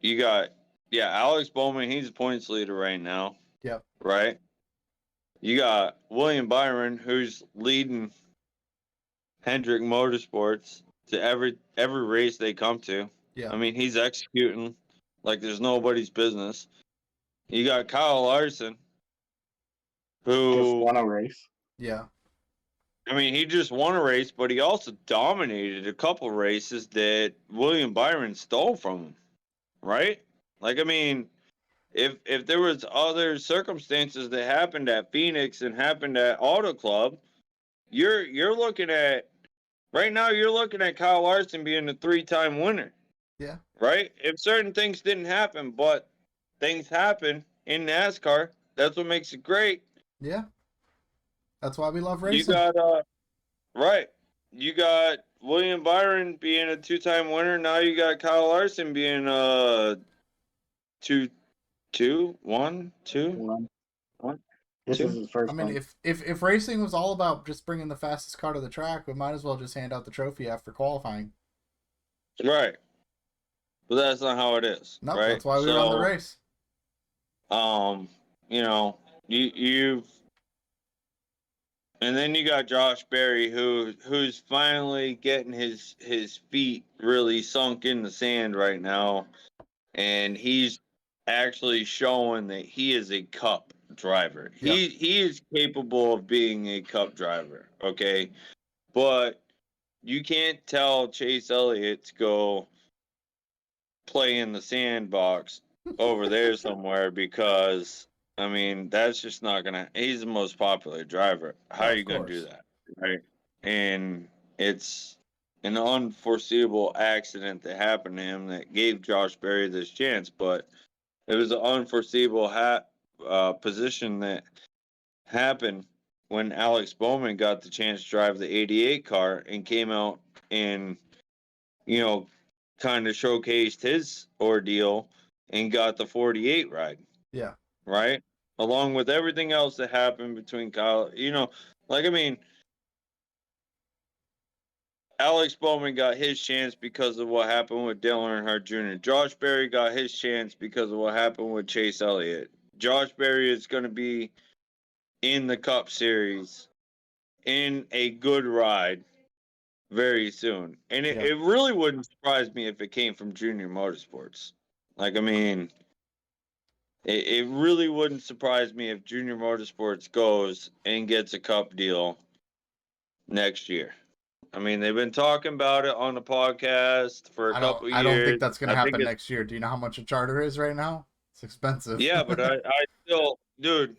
you got Alex Bowman. He's a points leader right now. Yep. Right. You got William Byron, who's leading Hendrick Motorsports to every race they come to. Yeah. I mean, he's executing like there's nobody's business. You got Kyle Larson, who just won a race. Yeah. I mean, he just won a race, but he also dominated a couple races that William Byron stole from him. Right? Like, I mean, if there was other circumstances that happened at Phoenix and happened at Auto Club, you're looking at right now. You're looking at Kyle Larson being a 3-time winner. Yeah. Right? If certain things didn't happen, but things happen in NASCAR, that's what makes it great. Yeah. That's why we love racing. You got right. You got William Byron being a 2-time winner. Now you got Kyle Larson being one. This is his first. I mean, if racing was all about just bringing the fastest car to the track, we might as well just hand out the trophy after qualifying. Right. But that's not how it is. No, right? That's why we run the race. You've and then you got Josh Berry, who's finally getting his feet really sunk in the sand right now, and he's actually showing that he is a Cup driver. Yep. He is capable of being a Cup driver. Okay, but you can't tell Chase Elliott to go play in the sandbox over there somewhere because. I mean, that's just not gonna. He's the most popular driver. How are you gonna do that, right? And it's an unforeseeable accident that happened to him that gave Josh Berry this chance, but it was an unforeseeable position that happened when Alex Bowman got the chance to drive the 88 car and came out and, you know, kind of showcased his ordeal and got the 48 ride. Yeah. Right? Along with everything else that happened between Kyle, like, I mean, Alex Bowman got his chance because of what happened with Dale Earnhardt Jr. Josh Berry got his chance because of what happened with Chase Elliott. Josh Berry is going to be in the Cup Series in a good ride very soon. And it really wouldn't surprise me if it came from Junior Motorsports. Like, I mean, it really wouldn't surprise me if Junior Motorsports goes and gets a Cup deal next year. I mean, they've been talking about it on the podcast for a couple of years. I don't think that's going to happen it's- next year. Do you know how much a charter is right now? It's expensive. Yeah, but I still, dude,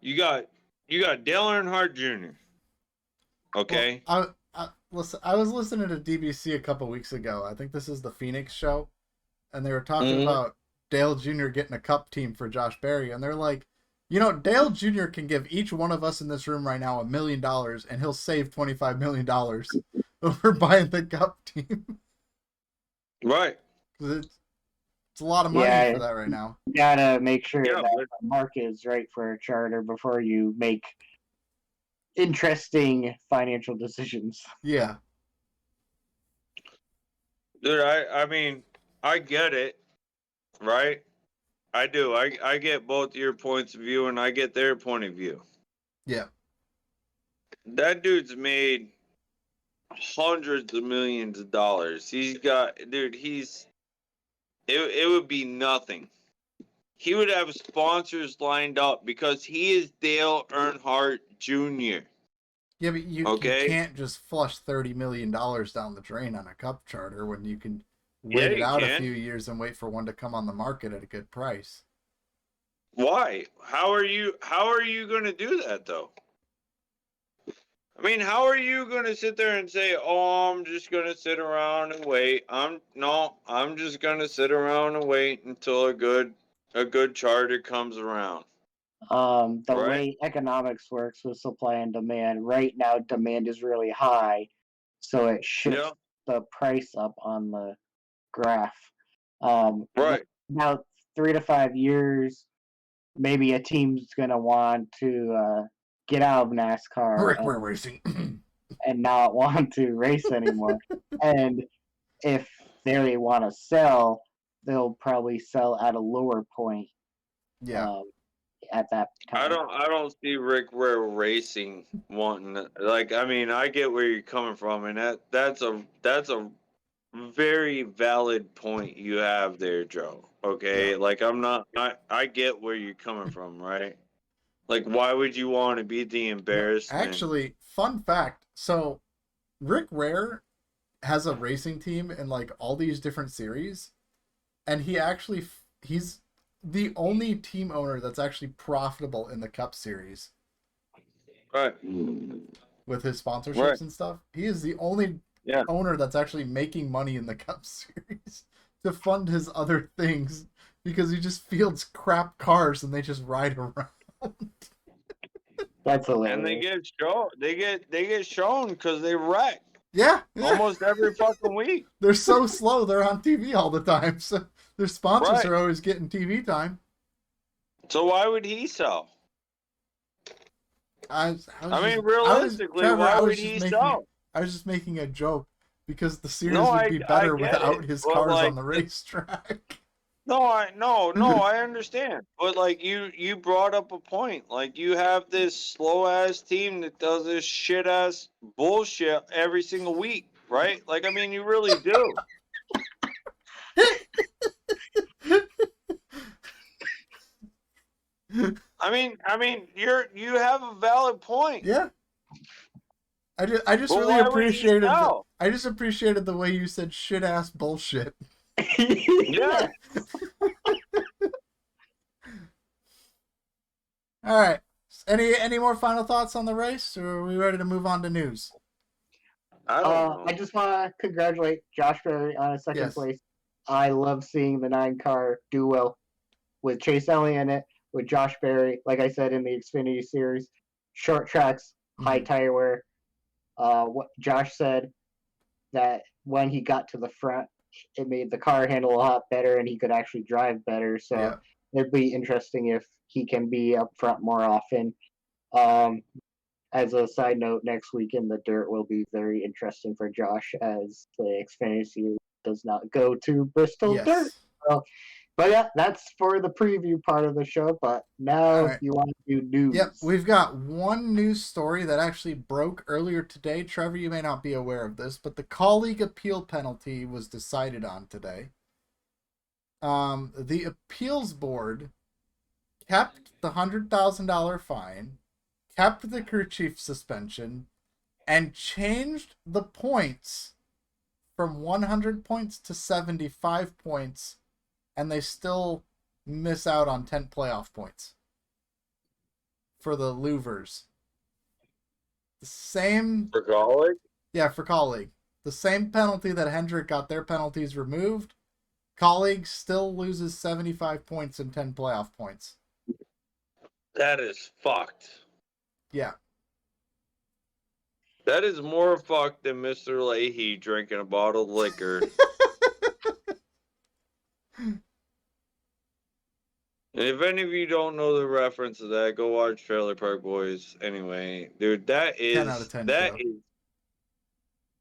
you got Dale Earnhardt Jr. Okay. Well, I was listening to DBC a couple weeks ago. I think this is the Phoenix show, and they were talking about Dale Jr. getting a Cup team for Josh Berry, and they're like, Dale Jr. can give each one of us in this room right now $1 million, and he'll save $25 million over buying the Cup team. Right. It's a lot of money for that right now. You gotta make sure that the market is right for a charter before you make interesting financial decisions. Yeah. Dude, I mean, I get it, right? I do. I get both your points of view and I get their point of view. Yeah. That dude's made hundreds of millions of dollars. He's got, dude, it would be nothing. He would have sponsors lined up because he is Dale Earnhardt Jr. Yeah, but you can't just flush $30 million down the drain on a Cup charter when you can wait it out a few years and wait for one to come on the market at a good price. Why? How are you going to do that though? I mean, how are you going to sit there and say, "Oh, I'm just going to sit around and wait"? I'm just going to sit around and wait until a good charter comes around. The way economics works with supply and demand, right now demand is really high, so it shifts the price up on the graph. Right. Now, 3 to 5 years, maybe a team's gonna want to get out of NASCAR racing and not want to race anymore. And if they want to sell, they'll probably sell at a lower point. Yeah. At that time. I don't see Rick Ware Racing wanting, like, I mean, I get where you're coming from, and that's a very valid point you have there, Joe. Okay, like I get where you're coming from, right? Like, why would you want to be the embarrassment? Actually, fun fact. So, Rick Ware has a racing team in like all these different series, and he's the only team owner that's actually profitable in the Cup Series. Right. With his sponsorships and stuff. He is the only owner that's actually making money in the Cup Series to fund his other things because he just fields crap cars and they just ride around. That's hilarious. And they get shown because they wreck. Yeah. Almost every fucking week. They're so slow, they're on TV all the time. So their sponsors are always getting TV time. So why would he sell? Realistically, Trevor, why would he sell? I was just making a joke because the series would be better without his cars on the racetrack. I understand. But like you brought up a point. Like, you have this slow ass team that does this shit ass bullshit every single week, right? Like, I mean, you really do. I mean, you have a valid point. Yeah. I just really appreciated I just appreciated the way you said shit ass bullshit. Yeah. All right. Any more final thoughts on the race, or are we ready to move on to news? I don't know. I just want to congratulate Josh Berry on a second Yes. place. I love seeing the 9-car do well with Chase Elliott in it, with Josh Berry. Like I said in the Xfinity series, short tracks, high tire wear. What Josh said that when he got to the front, it made the car handle a lot better and he could actually drive better. So Yeah. it'd be interesting if he can be up front more often. Um, as a side note, next week in the dirt will be very interesting for Josh as the Xfinity series does not go to Bristol dirt. Yes. So, but yeah, that's for the preview part of the show. But All now right. you want to do news. Yep, we've got one news story that actually broke earlier today. Trevor, you may not be aware of this, but the colleague appeal penalty was decided on today. The appeals board kept the $100,000 fine, kept the crew chief suspension, and changed the points from 100 points to 75 points, and they still miss out on 10 playoff points for the Louvers. The same, For college? yeah, for colleague. The same penalty that Hendrick got their penalties removed. Colleague still loses 75 points and 10 playoff points. That is fucked. Yeah. That is more fucked than Mr. Leahy drinking a bottle of liquor. And if any of you don't know the reference to that, go watch Trailer Park Boys. Anyway, dude, 10 out of 10 show.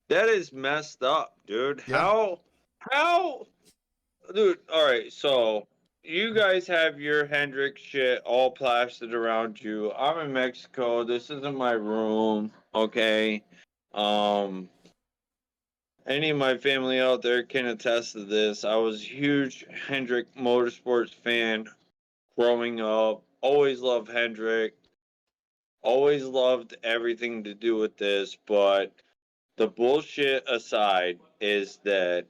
That is messed up, dude. Yeah. How dude, alright, so you guys have your Hendrix shit all plastered around you. I'm in Mexico. This isn't my room. Okay. Any of my family out there can attest to this. I was a huge Hendrick Motorsports fan growing up. Always loved Hendrick. Always loved everything to do with this. But the bullshit aside is that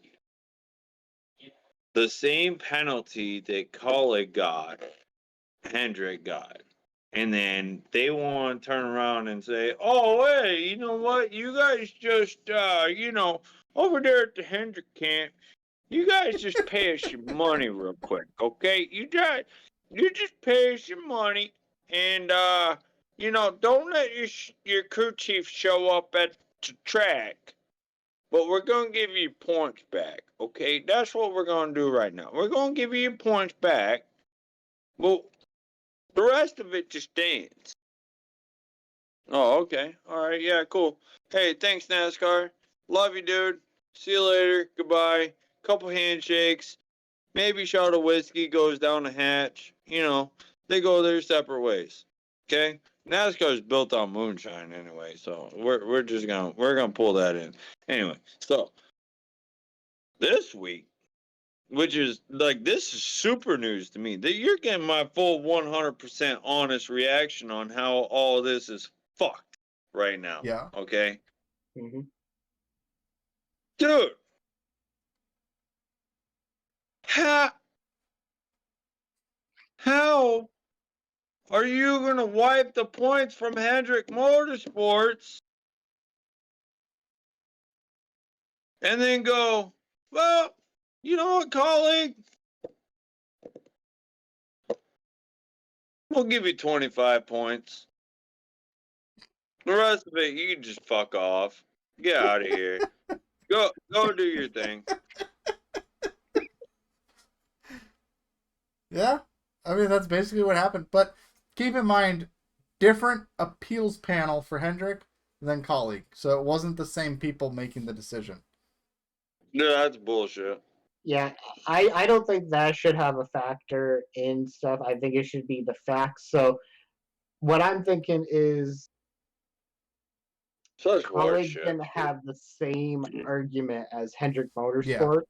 the same penalty that Collier got, Hendrick got. And then they want to turn around and say, oh, hey, you know what? You guys just, over there at the Hendrick camp, you guys just pay us your money real quick, okay? You just pay us your money, and don't let your crew chief show up at the track. But we're gonna give you points back, okay? That's what we're gonna do right now. We're gonna give you your points back. Well, the rest of it just stands. Oh, okay. All right. Yeah, cool. Hey, thanks, NASCAR. Love you, dude. See you later. Goodbye. Couple handshakes. Maybe shot of whiskey goes down the hatch. They go their separate ways. Okay? NASCAR is built on moonshine anyway, so we're gonna pull that in. Anyway, so this week, which is this is super news to me, that you're getting my full 100% honest reaction on how all this is fucked right now. Yeah. Okay? Mm-hmm. Dude. How are you going to wipe the points from Hendrick Motorsports and then go, well, you know what, colleague? We'll give you 25 points. The rest of it, you can just fuck off. Get out of here. Go do your thing. Yeah. I mean, that's basically what happened. But keep in mind, different appeals panel for Hendrick than colleague. So it wasn't the same people making the decision. No, that's bullshit. Yeah, I don't think that should have a factor in stuff. I think it should be the facts. So what I'm thinking is colleague can have the same argument as Hendrick Motorsport. Yeah.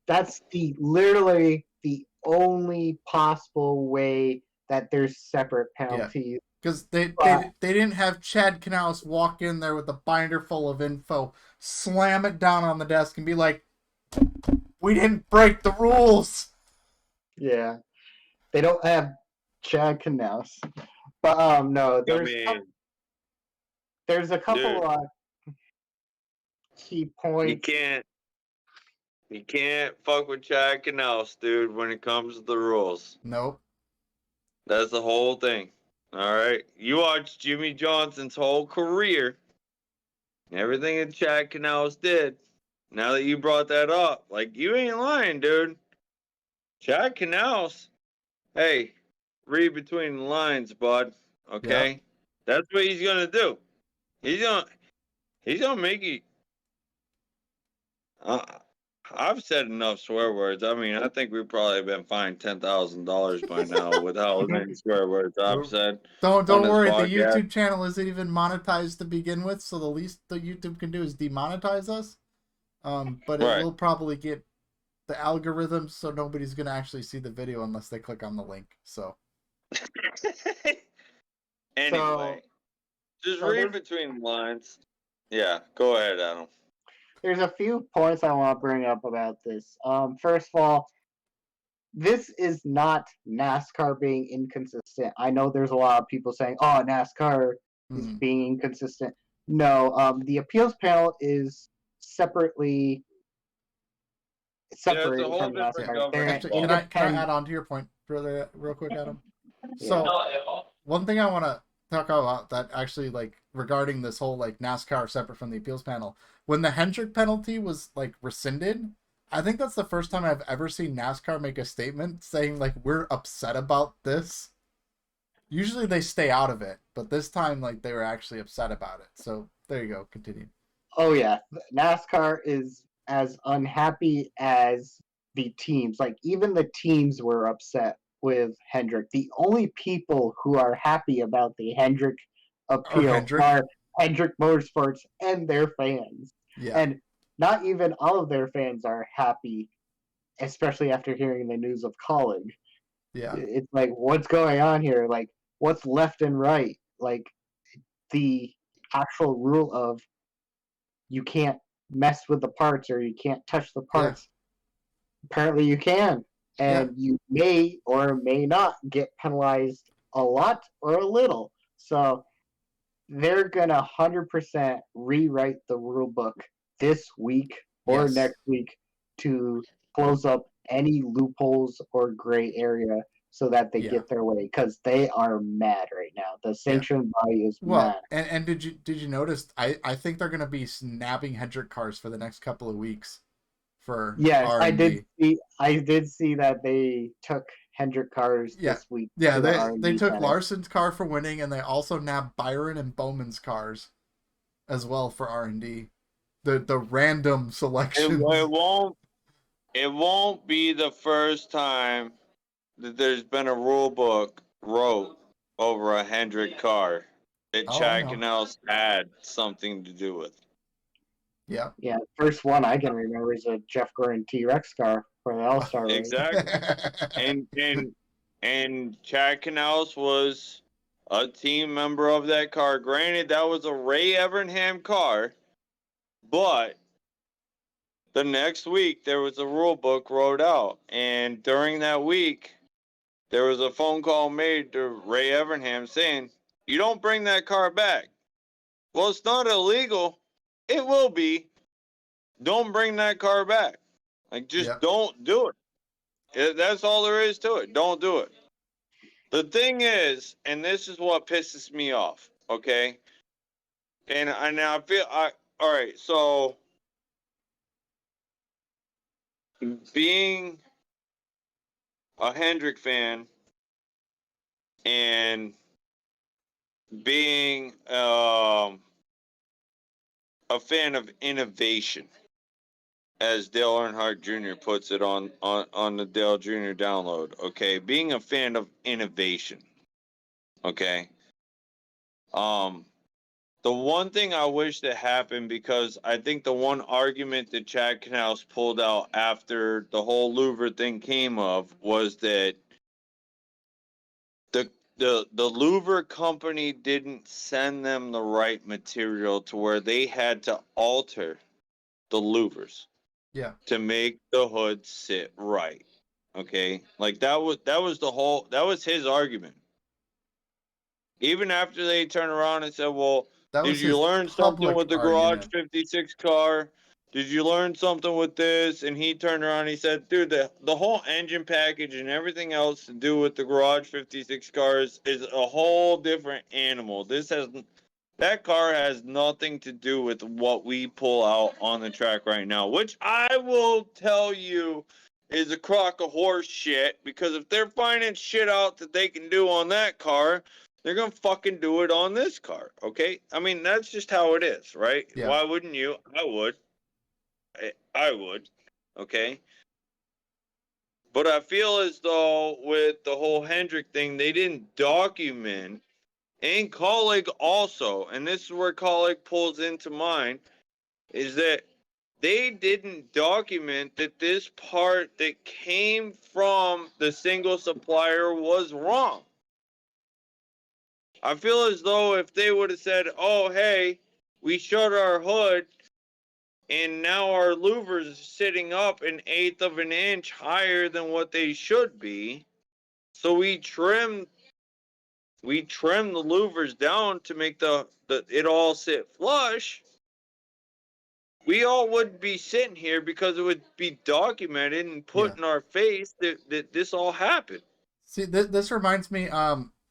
That's literally the only possible way that there's separate penalties. Because they didn't have Chad Canales walk in there with a binder full of info, slam it down on the desk, and be like, we didn't break the rules. Yeah. They don't have Chad Canales. But no, there's a couple key You points. can't fuck with Chad Canals, dude, when it comes to the rules. Nope. That's the whole thing. All right. You watch Jimmy Johnson's whole career, everything that Chad Canals did. Now that you brought that up, like, you ain't lying, dude. Chad Canals, hey, read between the lines, bud. Okay? Yep. That's what he's gonna do. He's gonna make you. Uh, I've said enough swear words. I mean, I think we've probably been fined $10,000 by now with how many swear words I've said on Don't this worry. The podcast. YouTube channel isn't even monetized to begin with, so the least the YouTube can do is demonetize us. But it Right. will probably get the algorithms, so nobody's gonna actually see the video unless they click on the link. So Anyway, just so read between the lines. Yeah, go ahead, Adam. there's a few points I want to bring up about this. First of all, this is not NASCAR being inconsistent. I know there's a lot of people saying, "Oh, NASCAR is being inconsistent." No, the appeals panel is separated Yeah, it's a whole from different NASCAR. They're governing actually, body. can I add on to your point real quick, Adam? So Yeah. one thing I want to talk about that actually, like, regarding this whole, like, NASCAR separate from the appeals panel, when the Hendrick penalty was, like, rescinded, I think that's the first time I've ever seen NASCAR make a statement saying, like, we're upset about this. Usually they stay out of it, but this time, like, they were actually upset about it. So there you go. Continue. Oh yeah, NASCAR is as unhappy as the teams. Like even the teams were upset with Hendrick. The only people who are happy about the Hendrick Or appeal Hendrick. are Hendrick Motorsports and their fans. Yeah. And not even all of their fans are happy, especially after hearing the news of Colin. Yeah. It's like, what's going on here? Like, what's left and right? Like, the actual rule of you can't mess with the parts or you can't touch the parts. Apparently, you can. And you may or may not get penalized a lot or a little. So they're going to 100% rewrite the rule book this week or Yes. next week to close up any loopholes or gray area so that they get their way because they are mad right now. The sanctioned body is mad. And did you notice? I think they're gonna be snapping Hendrick cars for the next couple of weeks. For Yes, R&D. I did see that they took Hendrick cars this week. Yeah, to they took center. Larson's car for winning, and they also nabbed Byron and Bowman's cars as well for R&D. The random selections. It won't be the first time that there's been a rule book wrote over a Hendrick car that Chad Canals had something to do with. Yeah. Yeah, first one I can remember is a Jeff Gordon T-Rex car for the All-Star race. Exactly. and Chad Canals was a team member of that car. Granted, that was a Ray Evernham car, but the next week there was a rule book wrote out, and during that week there was a phone call made to Ray Evernham saying, "You don't bring that car back." Well, it's not illegal. It will be. Don't bring that car back. Like, just don't do it. That's all there is to it. Don't do it. The thing is, and this is what pisses me off, okay? And I feel, all right, so being a Hendrick fan and being a fan of innovation, as Dale Earnhardt Jr. puts it on the Dale Jr. download, okay? Being a fan of innovation, okay? The one thing I wish that happened, because I think the one argument that Chad Canals pulled out after the whole Louvers thing came of was that the Louvers company didn't send them the right material to where they had to alter the Louvers. Yeah. To make the hood sit right. Okay? Like that was his argument. Even after they turned around and said, well, That Did was you his learn something public with the Garage argument. 56 car? Did you learn something with this? And he turned around and he said, dude, the whole engine package and everything else to do with the Garage 56 cars is a whole different animal. That car has nothing to do with what we pull out on the track right now, which I will tell you is a crock of horse shit, because if they're finding shit out that they can do on that car, they're gonna fucking do it on this car, okay? I mean, that's just how it is, right? Yeah. Why wouldn't you? I would. I would, okay? But I feel as though with the whole Hendrick thing, they didn't document, and Colleague also, and this is where Colleague pulls into mind, is that they didn't document that this part that came from the single supplier was wrong. I feel as though if they would have said, oh, hey, we shut our hood and now our louvers is sitting up an eighth of an inch higher than what they should be, so we trim the louvers down to make the it all sit flush, we all wouldn't be sitting here, because it would be documented and Yeah. put in our face that this all happened. See, this reminds me.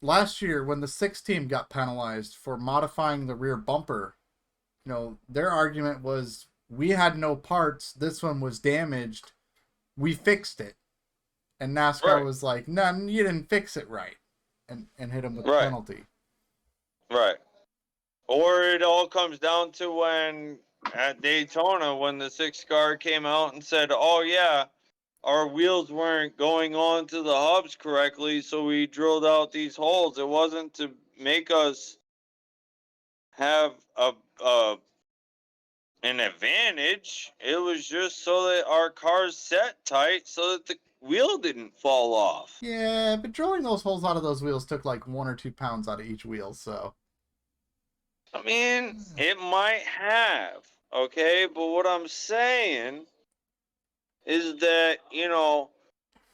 Last year when the 6 team got penalized for modifying the rear bumper, their argument was we had no parts. This one was damaged. We fixed it, and NASCAR Right. was like, "None, you didn't fix it right," and hit him with the Right. penalty. Right. Or it all comes down to when at Daytona, when the 6 car came out and said, oh, yeah, our wheels weren't going on to the hubs correctly, so we drilled out these holes. It wasn't to make us have an advantage. It was just so that our cars set tight so that the wheel didn't fall off. Yeah, but drilling those holes out of those wheels took like 1 or 2 pounds out of each wheel. So I mean, it might have, okay? But what I'm saying is that,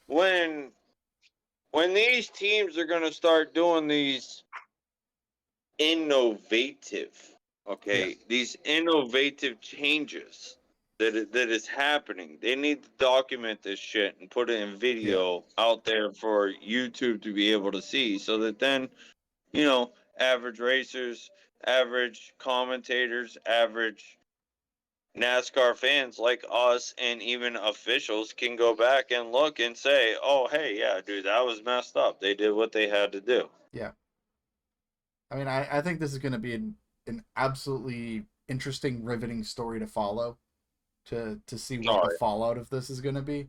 when these teams are going to start doing these innovative, okay, these innovative changes that is happening, they need to document this shit and put it in video out there for YouTube to be able to see, so that then, average racers, average commentators, average NASCAR fans like us, and even officials can go back and look and say, oh, hey, yeah, dude, that was messed up. They did what they had to do. yeah, I mean, I think this is going to be an absolutely interesting, riveting story to follow, to see what the fallout of this is going to be.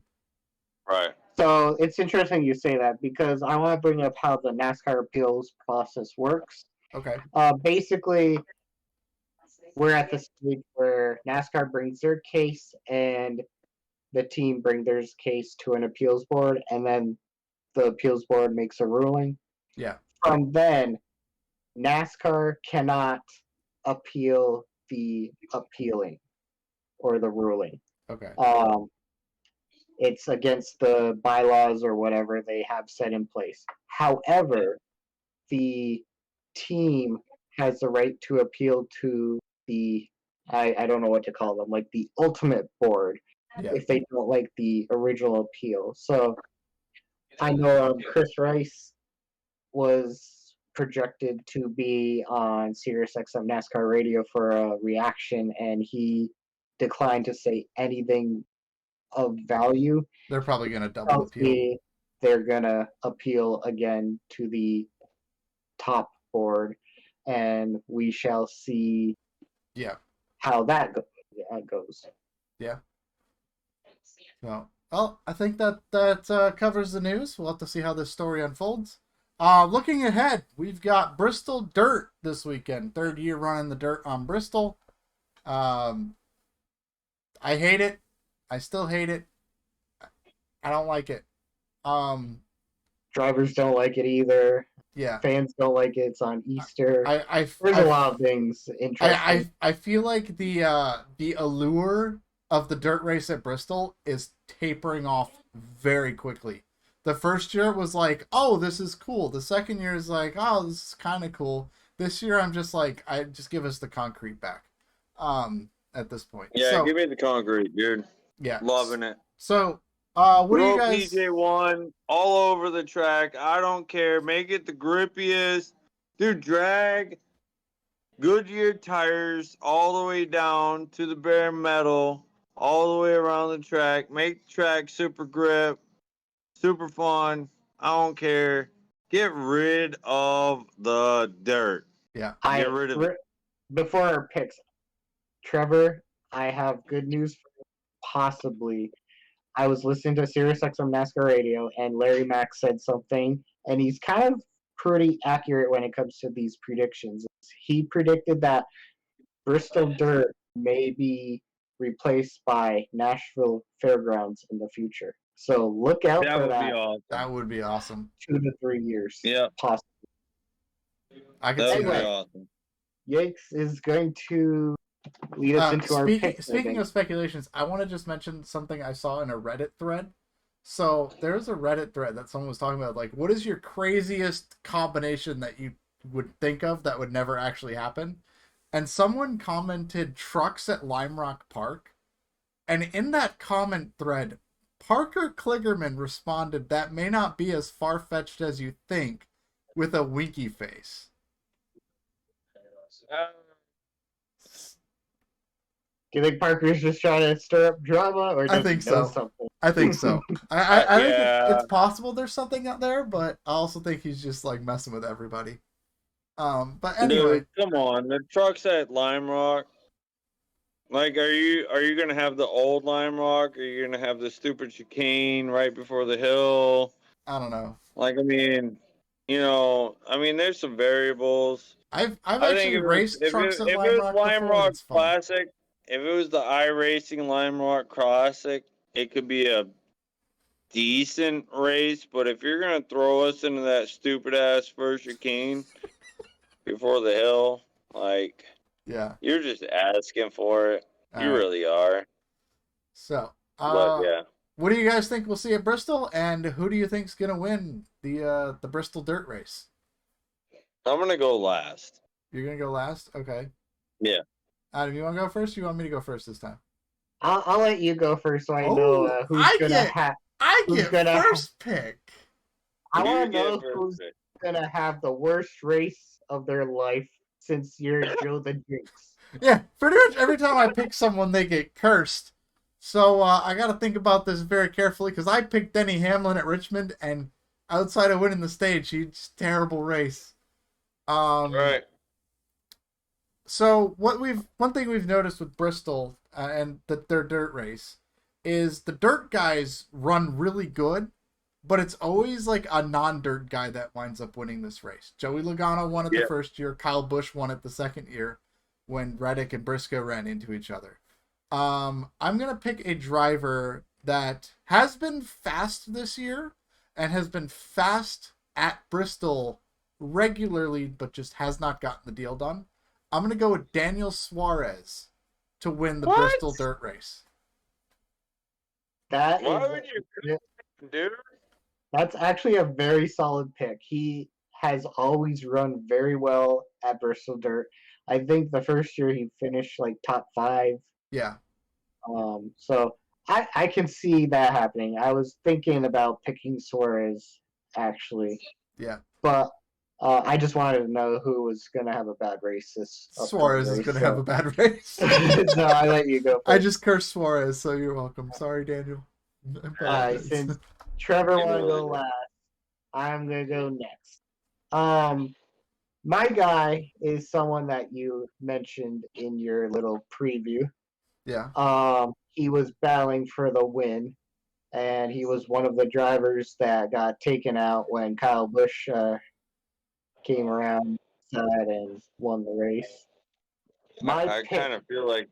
Right. So it's interesting you say that, because I want to bring up how the NASCAR appeals process works. Okay. Basically, we're at the stage where NASCAR brings their case and the team bring their case to an appeals board, and then the appeals board makes a ruling. Yeah. From then, NASCAR cannot appeal the appealing or the ruling. Okay. It's against the bylaws or whatever they have set in place. However, the team has the right to appeal to the, I don't know what to call them, like the ultimate board, if they don't like the original appeal. So I know Chris Rice was projected to be on SiriusXM NASCAR radio for a reaction, and he declined to say anything of value. They're probably going to double appeal. They're going to appeal again to the top board, and we shall see how that goes. Yeah. Well, I think that covers the news. We'll have to see how this story unfolds. Looking ahead, we've got Bristol Dirt this weekend. 3rd year running the dirt on Bristol. I hate it. I still hate it. I don't like it. Drivers don't like it either. Yeah. Fans don't like it. It's on Easter. There's a lot of things interesting. I feel like the allure of the dirt race at Bristol is tapering off very quickly. The first year was like, oh, this is cool. The second year is like, oh, this is kind of cool. This year, I'm just like, I just give us the concrete back. At this point. Yeah, So give me the concrete, dude. yeah, Loving it. So, what do you Throw guys? PJ1 all over the track. I don't care. Make it the grippiest. Dude, drag Goodyear tires all the way down to the bare metal, all the way around the track. Make the track super grip, super fun. I don't care. Get rid of the dirt. Yeah. Get rid of it. Before our picks, Trevor, I have good news for you. Possibly. I was listening to SiriusXM NASCAR radio, and Larry Mack said something, and he's kind of pretty accurate when it comes to these predictions. He predicted that Bristol Dirt may be replaced by Nashville Fairgrounds in the future. So look out That for would that. be awesome. That would be awesome. 2 to 3 years. Yeah. Possibly. I can That see would be that. awesome. Yakes is going to lead us into our picks. Speaking of speculations, I want to just mention something I saw in a Reddit thread. So there's a Reddit thread that someone was talking about, like, what is your craziest combination that you would think of that would never actually happen? And someone commented trucks at Lime Rock Park. And in that comment thread, Parker Kligerman responded, that may not be as far-fetched as you think, with a winky face. Do you think Parker's just trying to stir up drama, or does I think he know so. something? I think so. I think Yeah. it's possible there's something out there, but I also think he's just like messing with everybody. But anyway, Dude, come on. The trucks at Lime Rock. Like, are you gonna have the old Lime Rock? Are you gonna have the stupid chicane right before the hill? I don't know. Like, I mean, there's some variables. I've I think actually raced trucks at if Lime it was Rock Lime before, and Rock it's fun. Classic, if it was the iRacing Lime Rock Classic, it could be a decent race. But if you're gonna throw us into that stupid ass first chicane before the hill, like, Yeah. you're just asking for it. All You right. really are. So, But yeah. what do you guys think we'll see at Bristol, and who do you think's gonna win the Bristol Dirt Race? I'm gonna go last. You're gonna go last, okay? Yeah. Adam, you want to go first? Or you want me to go first this time? I'll let you go first, so I know who's gonna have. I who's get gonna first pick. I You want to get know first who's pick. gonna have the worst race of their life since you're Joe the Jinx. Yeah, pretty much every time I pick someone, they get cursed. So I got to think about this very carefully because I picked Denny Hamlin at Richmond, and outside of winning the stage, he's terrible race. Right. So one thing we've noticed with Bristol and their dirt race is the dirt guys run really good, but it's always like a non-dirt guy that winds up winning this race. Joey Logano won it the first year. Kyle Busch won it the second year when Reddick and Briscoe ran into each other. I'm going to pick a driver that has been fast this year and has been fast at Bristol regularly, but just has not gotten the deal done. I'm going to go with Daniel Suarez to win the Bristol Dirt Race. That Why is, would you, dude? that's actually a very solid pick. He has always run very well at Bristol Dirt. I think the first year he finished like top 5. Yeah. So I can see that happening. I was thinking about picking Suarez actually. Yeah. But I just wanted to know who was going to have a bad race this Suarez is going to have a bad race. No, I let you go first. I just cursed Suarez, so you're welcome. Sorry, Daniel. Since Trevor want to go last, I'm going to go next. My guy is someone that you mentioned in your little preview. Yeah. He was battling for the win, and he was one of the drivers that got taken out when Kyle Busch came around and won the race. I kind of feel like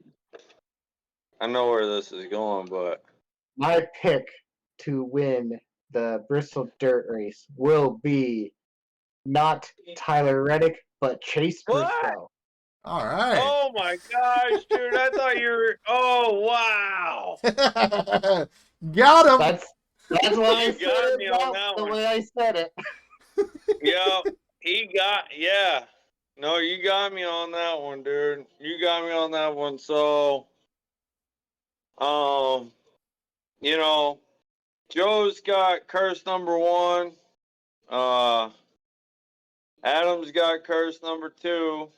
I know where this is going, but my pick to win the Bristol Dirt Race will be not Tyler Reddick, but Chase Briscoe. All right. Oh my gosh, dude! I thought you were. Oh wow! Got him. That's why I You got said me it on out that the one. way I said it. Yeah, he got. Yeah, No, you got me on that one, dude. You got me on that one. So, um, you know, Joe's got curse number one. Uh, Adam's got curse number two.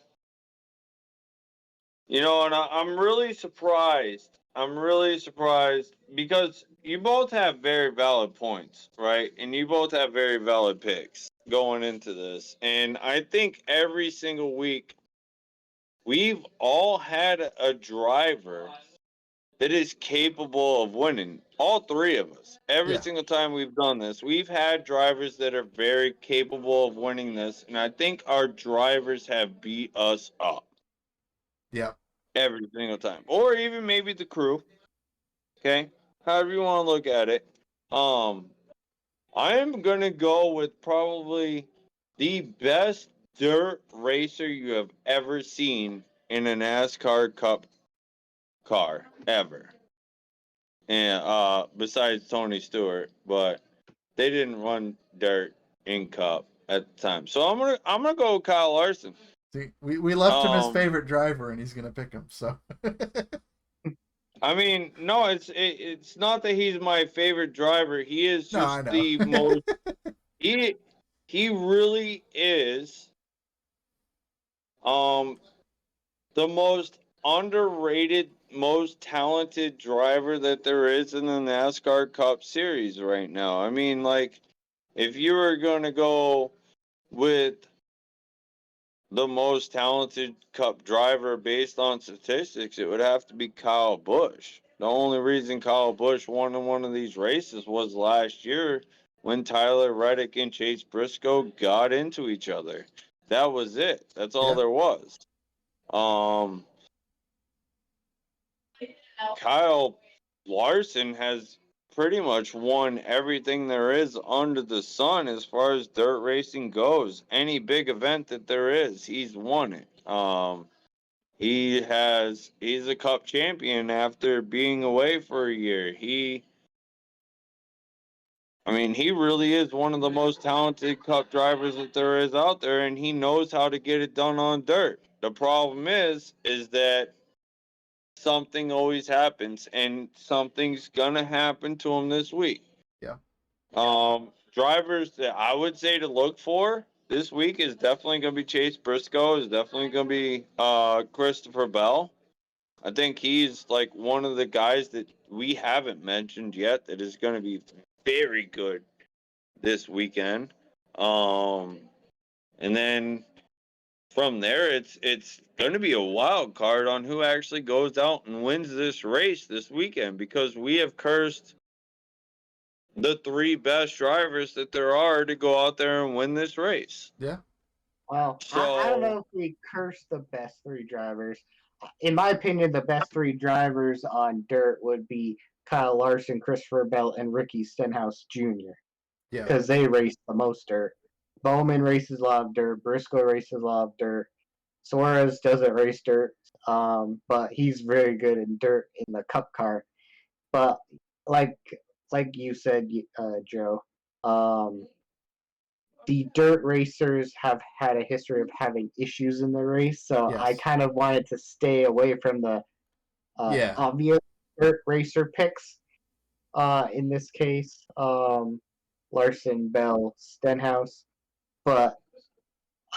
You know, and I'm really surprised. I'm really surprised because you both have very valid points, right? And you both have very valid picks going into this. And I think every single week we've all had a driver that is capable of winning. All three of us. Every Yeah. single time we've done this, we've had drivers that are very capable of winning this. And I think our drivers have beat us up Yep. every single time. Or even maybe the crew. Okay? However you want to look at it. I am gonna go with probably the best dirt racer you have ever seen in a NASCAR Cup car ever. And besides Tony Stewart, but they didn't run dirt in Cup at the time. So I'm gonna go with Kyle Larson. See, we left him his Um favorite driver, and he's gonna pick him. So. I mean, no, it's not that he's my favorite driver. He is No, I just know. the most he he really is um the most underrated, most talented driver that there is in the NASCAR Cup Series right now. I mean, like, if you were going to go with the most talented Cup driver based on statistics, it would have to be Kyle Busch. The only reason Kyle Busch won in one of these races was last year when Tyler Reddick and Chase Briscoe got into each other. That was it. That's all Yeah. there was. Um, Kyle Larson has pretty much won everything there is under the sun as far as dirt racing goes. Any big event that there is, he's won it. He's a cup champion after being away for a year. I mean, he really is one of the most talented cup drivers that there is out there, and he knows how to get it done on dirt. The problem is that something always happens, and something's gonna happen to him this week. Yeah. Drivers that I would say to look for this week is definitely gonna be Chase Briscoe. Is definitely gonna be Christopher Bell. I think he's like one of the guys that we haven't mentioned yet that is gonna be very good this weekend. And then from there, it's going to be a wild card on who actually goes out and wins this race this weekend because we have cursed the three best drivers that there are to go out there and win this race. Yeah. Well, I don't know if we curse the best three drivers. In my opinion, the best three drivers on dirt would be Kyle Larson, Christopher Bell, and Ricky Stenhouse Jr. Yeah. because they race the most dirt. Bowman races a lot of dirt. Briscoe races a lot of dirt. Suarez doesn't race dirt, but he's very good in dirt in the Cup car. But like like you said, Joe, the dirt racers have had a history of having issues in the race, so I Yes. kind of wanted to stay away from the Yeah. obvious dirt racer picks. In this case, Larson, Bell, Stenhouse. But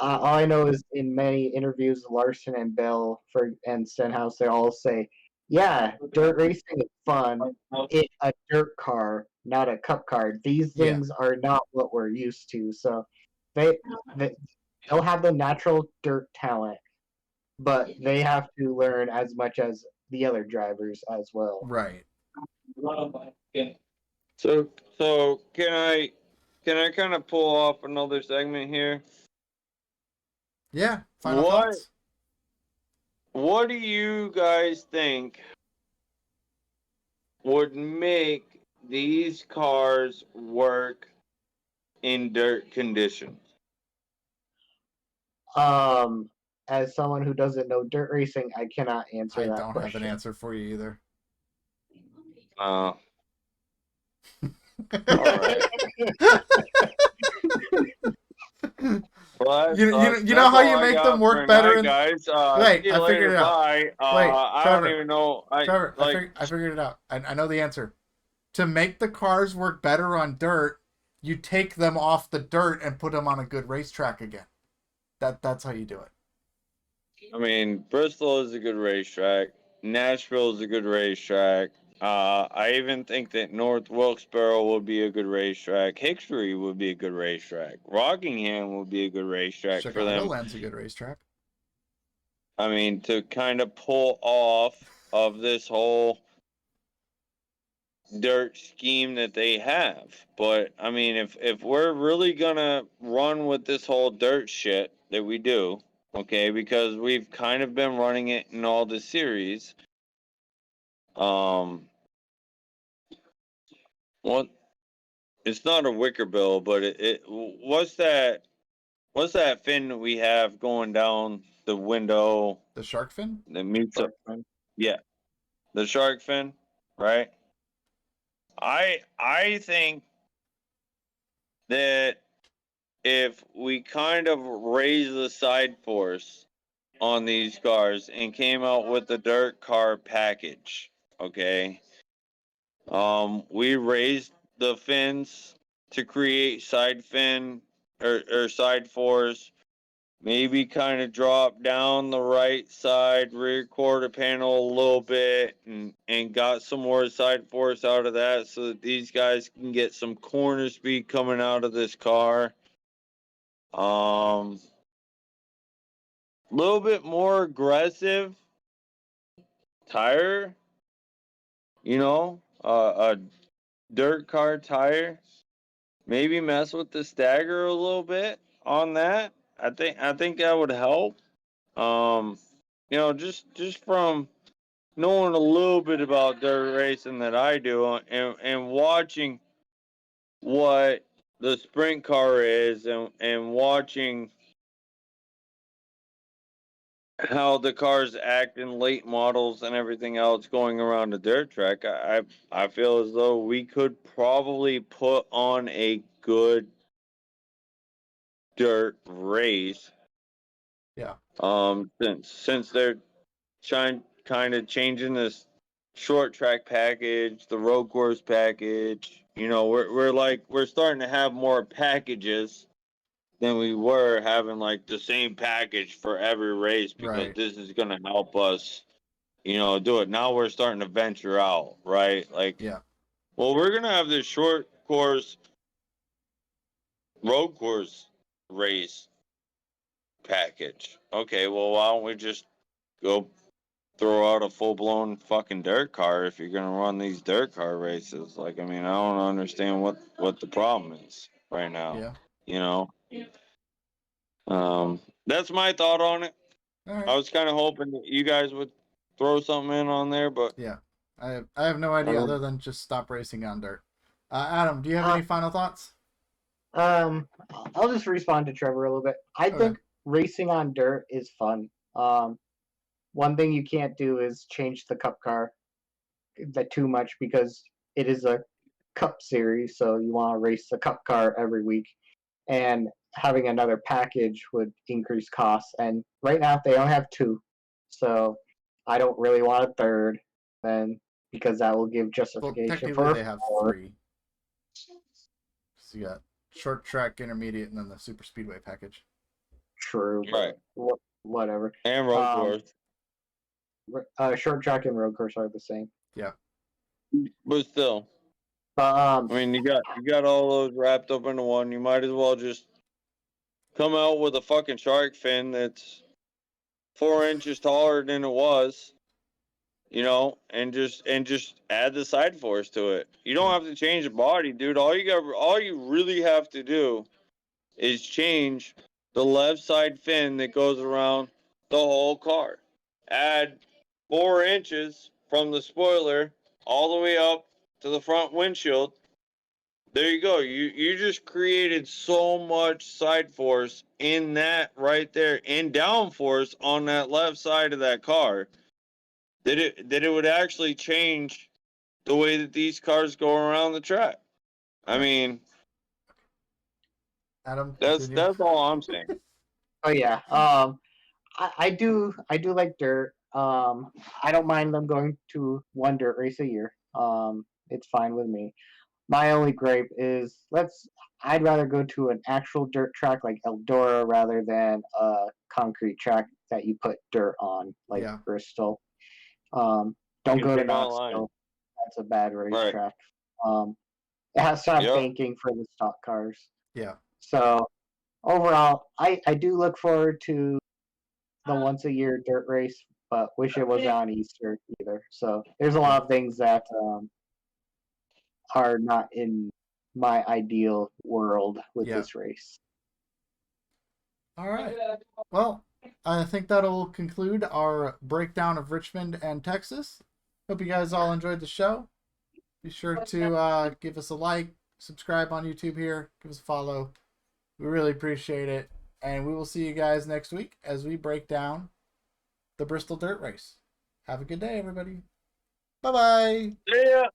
all I know is in many interviews, Larson and Bell and Stenhouse, they all say, "Yeah, dirt racing is fun in a dirt car, not a cup car. These Yeah. things are not what we're used to." So they, they they'll have the natural dirt talent, but they have to learn as much as the other drivers as well. Right. So can I kind of pull off another segment here? Yeah. Final What thoughts? what do you guys think would make these cars work in dirt conditions? As someone who doesn't know dirt racing, I cannot answer I that don't have an question. answer for you either. All right. Well, you know how you all I make them got work for better tonight, in. guys. Wait, See you I figured later. it out. Bye. Wait, I don't Trevor. even know. Trevor, I figured it out. I know the answer. To make the cars work better on dirt, you take them off the dirt and put them on a good racetrack again. That's how you do it. I mean, Bristol is a good racetrack. Nashville is a good racetrack. I even think that North Wilkesboro would be a good racetrack. Hickory would be a good racetrack. Rockingham would be a good racetrack for them. Chicagoland's a good racetrack. I mean, to kind of pull off of this whole dirt scheme that they have. But I mean, if we're really gonna run with this whole dirt shit that we do, okay, because we've kind of been running it in all the series. What? It's not a wicker bill, but it what's that fin that we have going down the window The shark fin? that meets up? Yeah, the shark fin, right? I think that if we kind of raise the side force on these cars and came out with the dirt car package, okay? We raised the fins to create side fin or side force. Maybe kind of drop down the right side rear quarter panel a little bit and got some more side force out of that so that these guys can get some corner speed coming out of this car. A little bit more aggressive tire, a dirt car tire. Maybe mess with the stagger a little bit on that. I think that would help. Um, just from knowing a little bit about dirt racing that I do and watching what the sprint car is and watching how the cars act in late models and everything else going around the dirt track, I feel as though we could probably put on a good dirt race. Yeah. Since they're trying kind of changing this short track package, the road course package, we're starting to have more packages than we were having like the same package for every race because Right. this is going to help us, do it. Now we're starting to venture out, right? Like, Yeah. well, we're going to have this short course road course race package. Okay, well, why don't we just go throw out a full blown fucking dirt car if you're gonna run these dirt car races? Like, I mean, I don't understand what the problem is right now. Yeah. You know, that's my thought on it. All I right. was kind of hoping that you guys would throw something in on there, but Yeah. I have no idea other than just stop racing on dirt. Adam, do you have Uh, any final thoughts? I'll just respond to Trevor a little bit. I Okay. think racing on dirt is fun. One thing you can't do is change the cup car that too much because it is a cup series, so you want to race the cup car every week. And having another package would increase costs. And right now they only have two, so I don't really want a third. Then because that will give Well, justification technically for they have fourth. three. So you got short track, intermediate, and then the super speedway package. True, right. Whatever. And road Um, course, short track and road course are the same. Yeah. but still, But I mean, you got all those wrapped up into one. You might as well just come out with a fucking shark fin that's 4 inches taller than it was, and just add the side force to it. You don't have to change the body, dude. All you really have to do is change the left side fin that goes around the whole car. Add 4 inches from the spoiler all the way up to the front windshield. There you go. You just created so much side force in that right there and down force on that left side of that car that it would actually change the way that these cars go around the track. I Yeah. mean, Adam, that's continue. all I'm saying. Oh yeah. I do like dirt. I don't mind them going to one dirt race a year. It's fine with me. My only gripe is I'd rather go to an actual dirt track like Eldora rather than a concrete track that you put dirt on like Yeah. Bristol. Don't Good go to big online. Knoxville. That's a bad Right. racetrack. It has to have Yep. banking for the stock cars. Yeah. So overall, I do look forward to the once a year dirt race, but wish it was on Easter either. So there's a lot of things that are not in my ideal world with Yeah. this race. All right. Well, I think that'll conclude our breakdown of Richmond and Texas. Hope you guys all enjoyed the show. Be sure to give us a like, subscribe on YouTube here, give us a follow. We really appreciate it. And we will see you guys next week as we break down the Bristol Dirt Race. Have a good day, everybody. Bye-bye. See ya.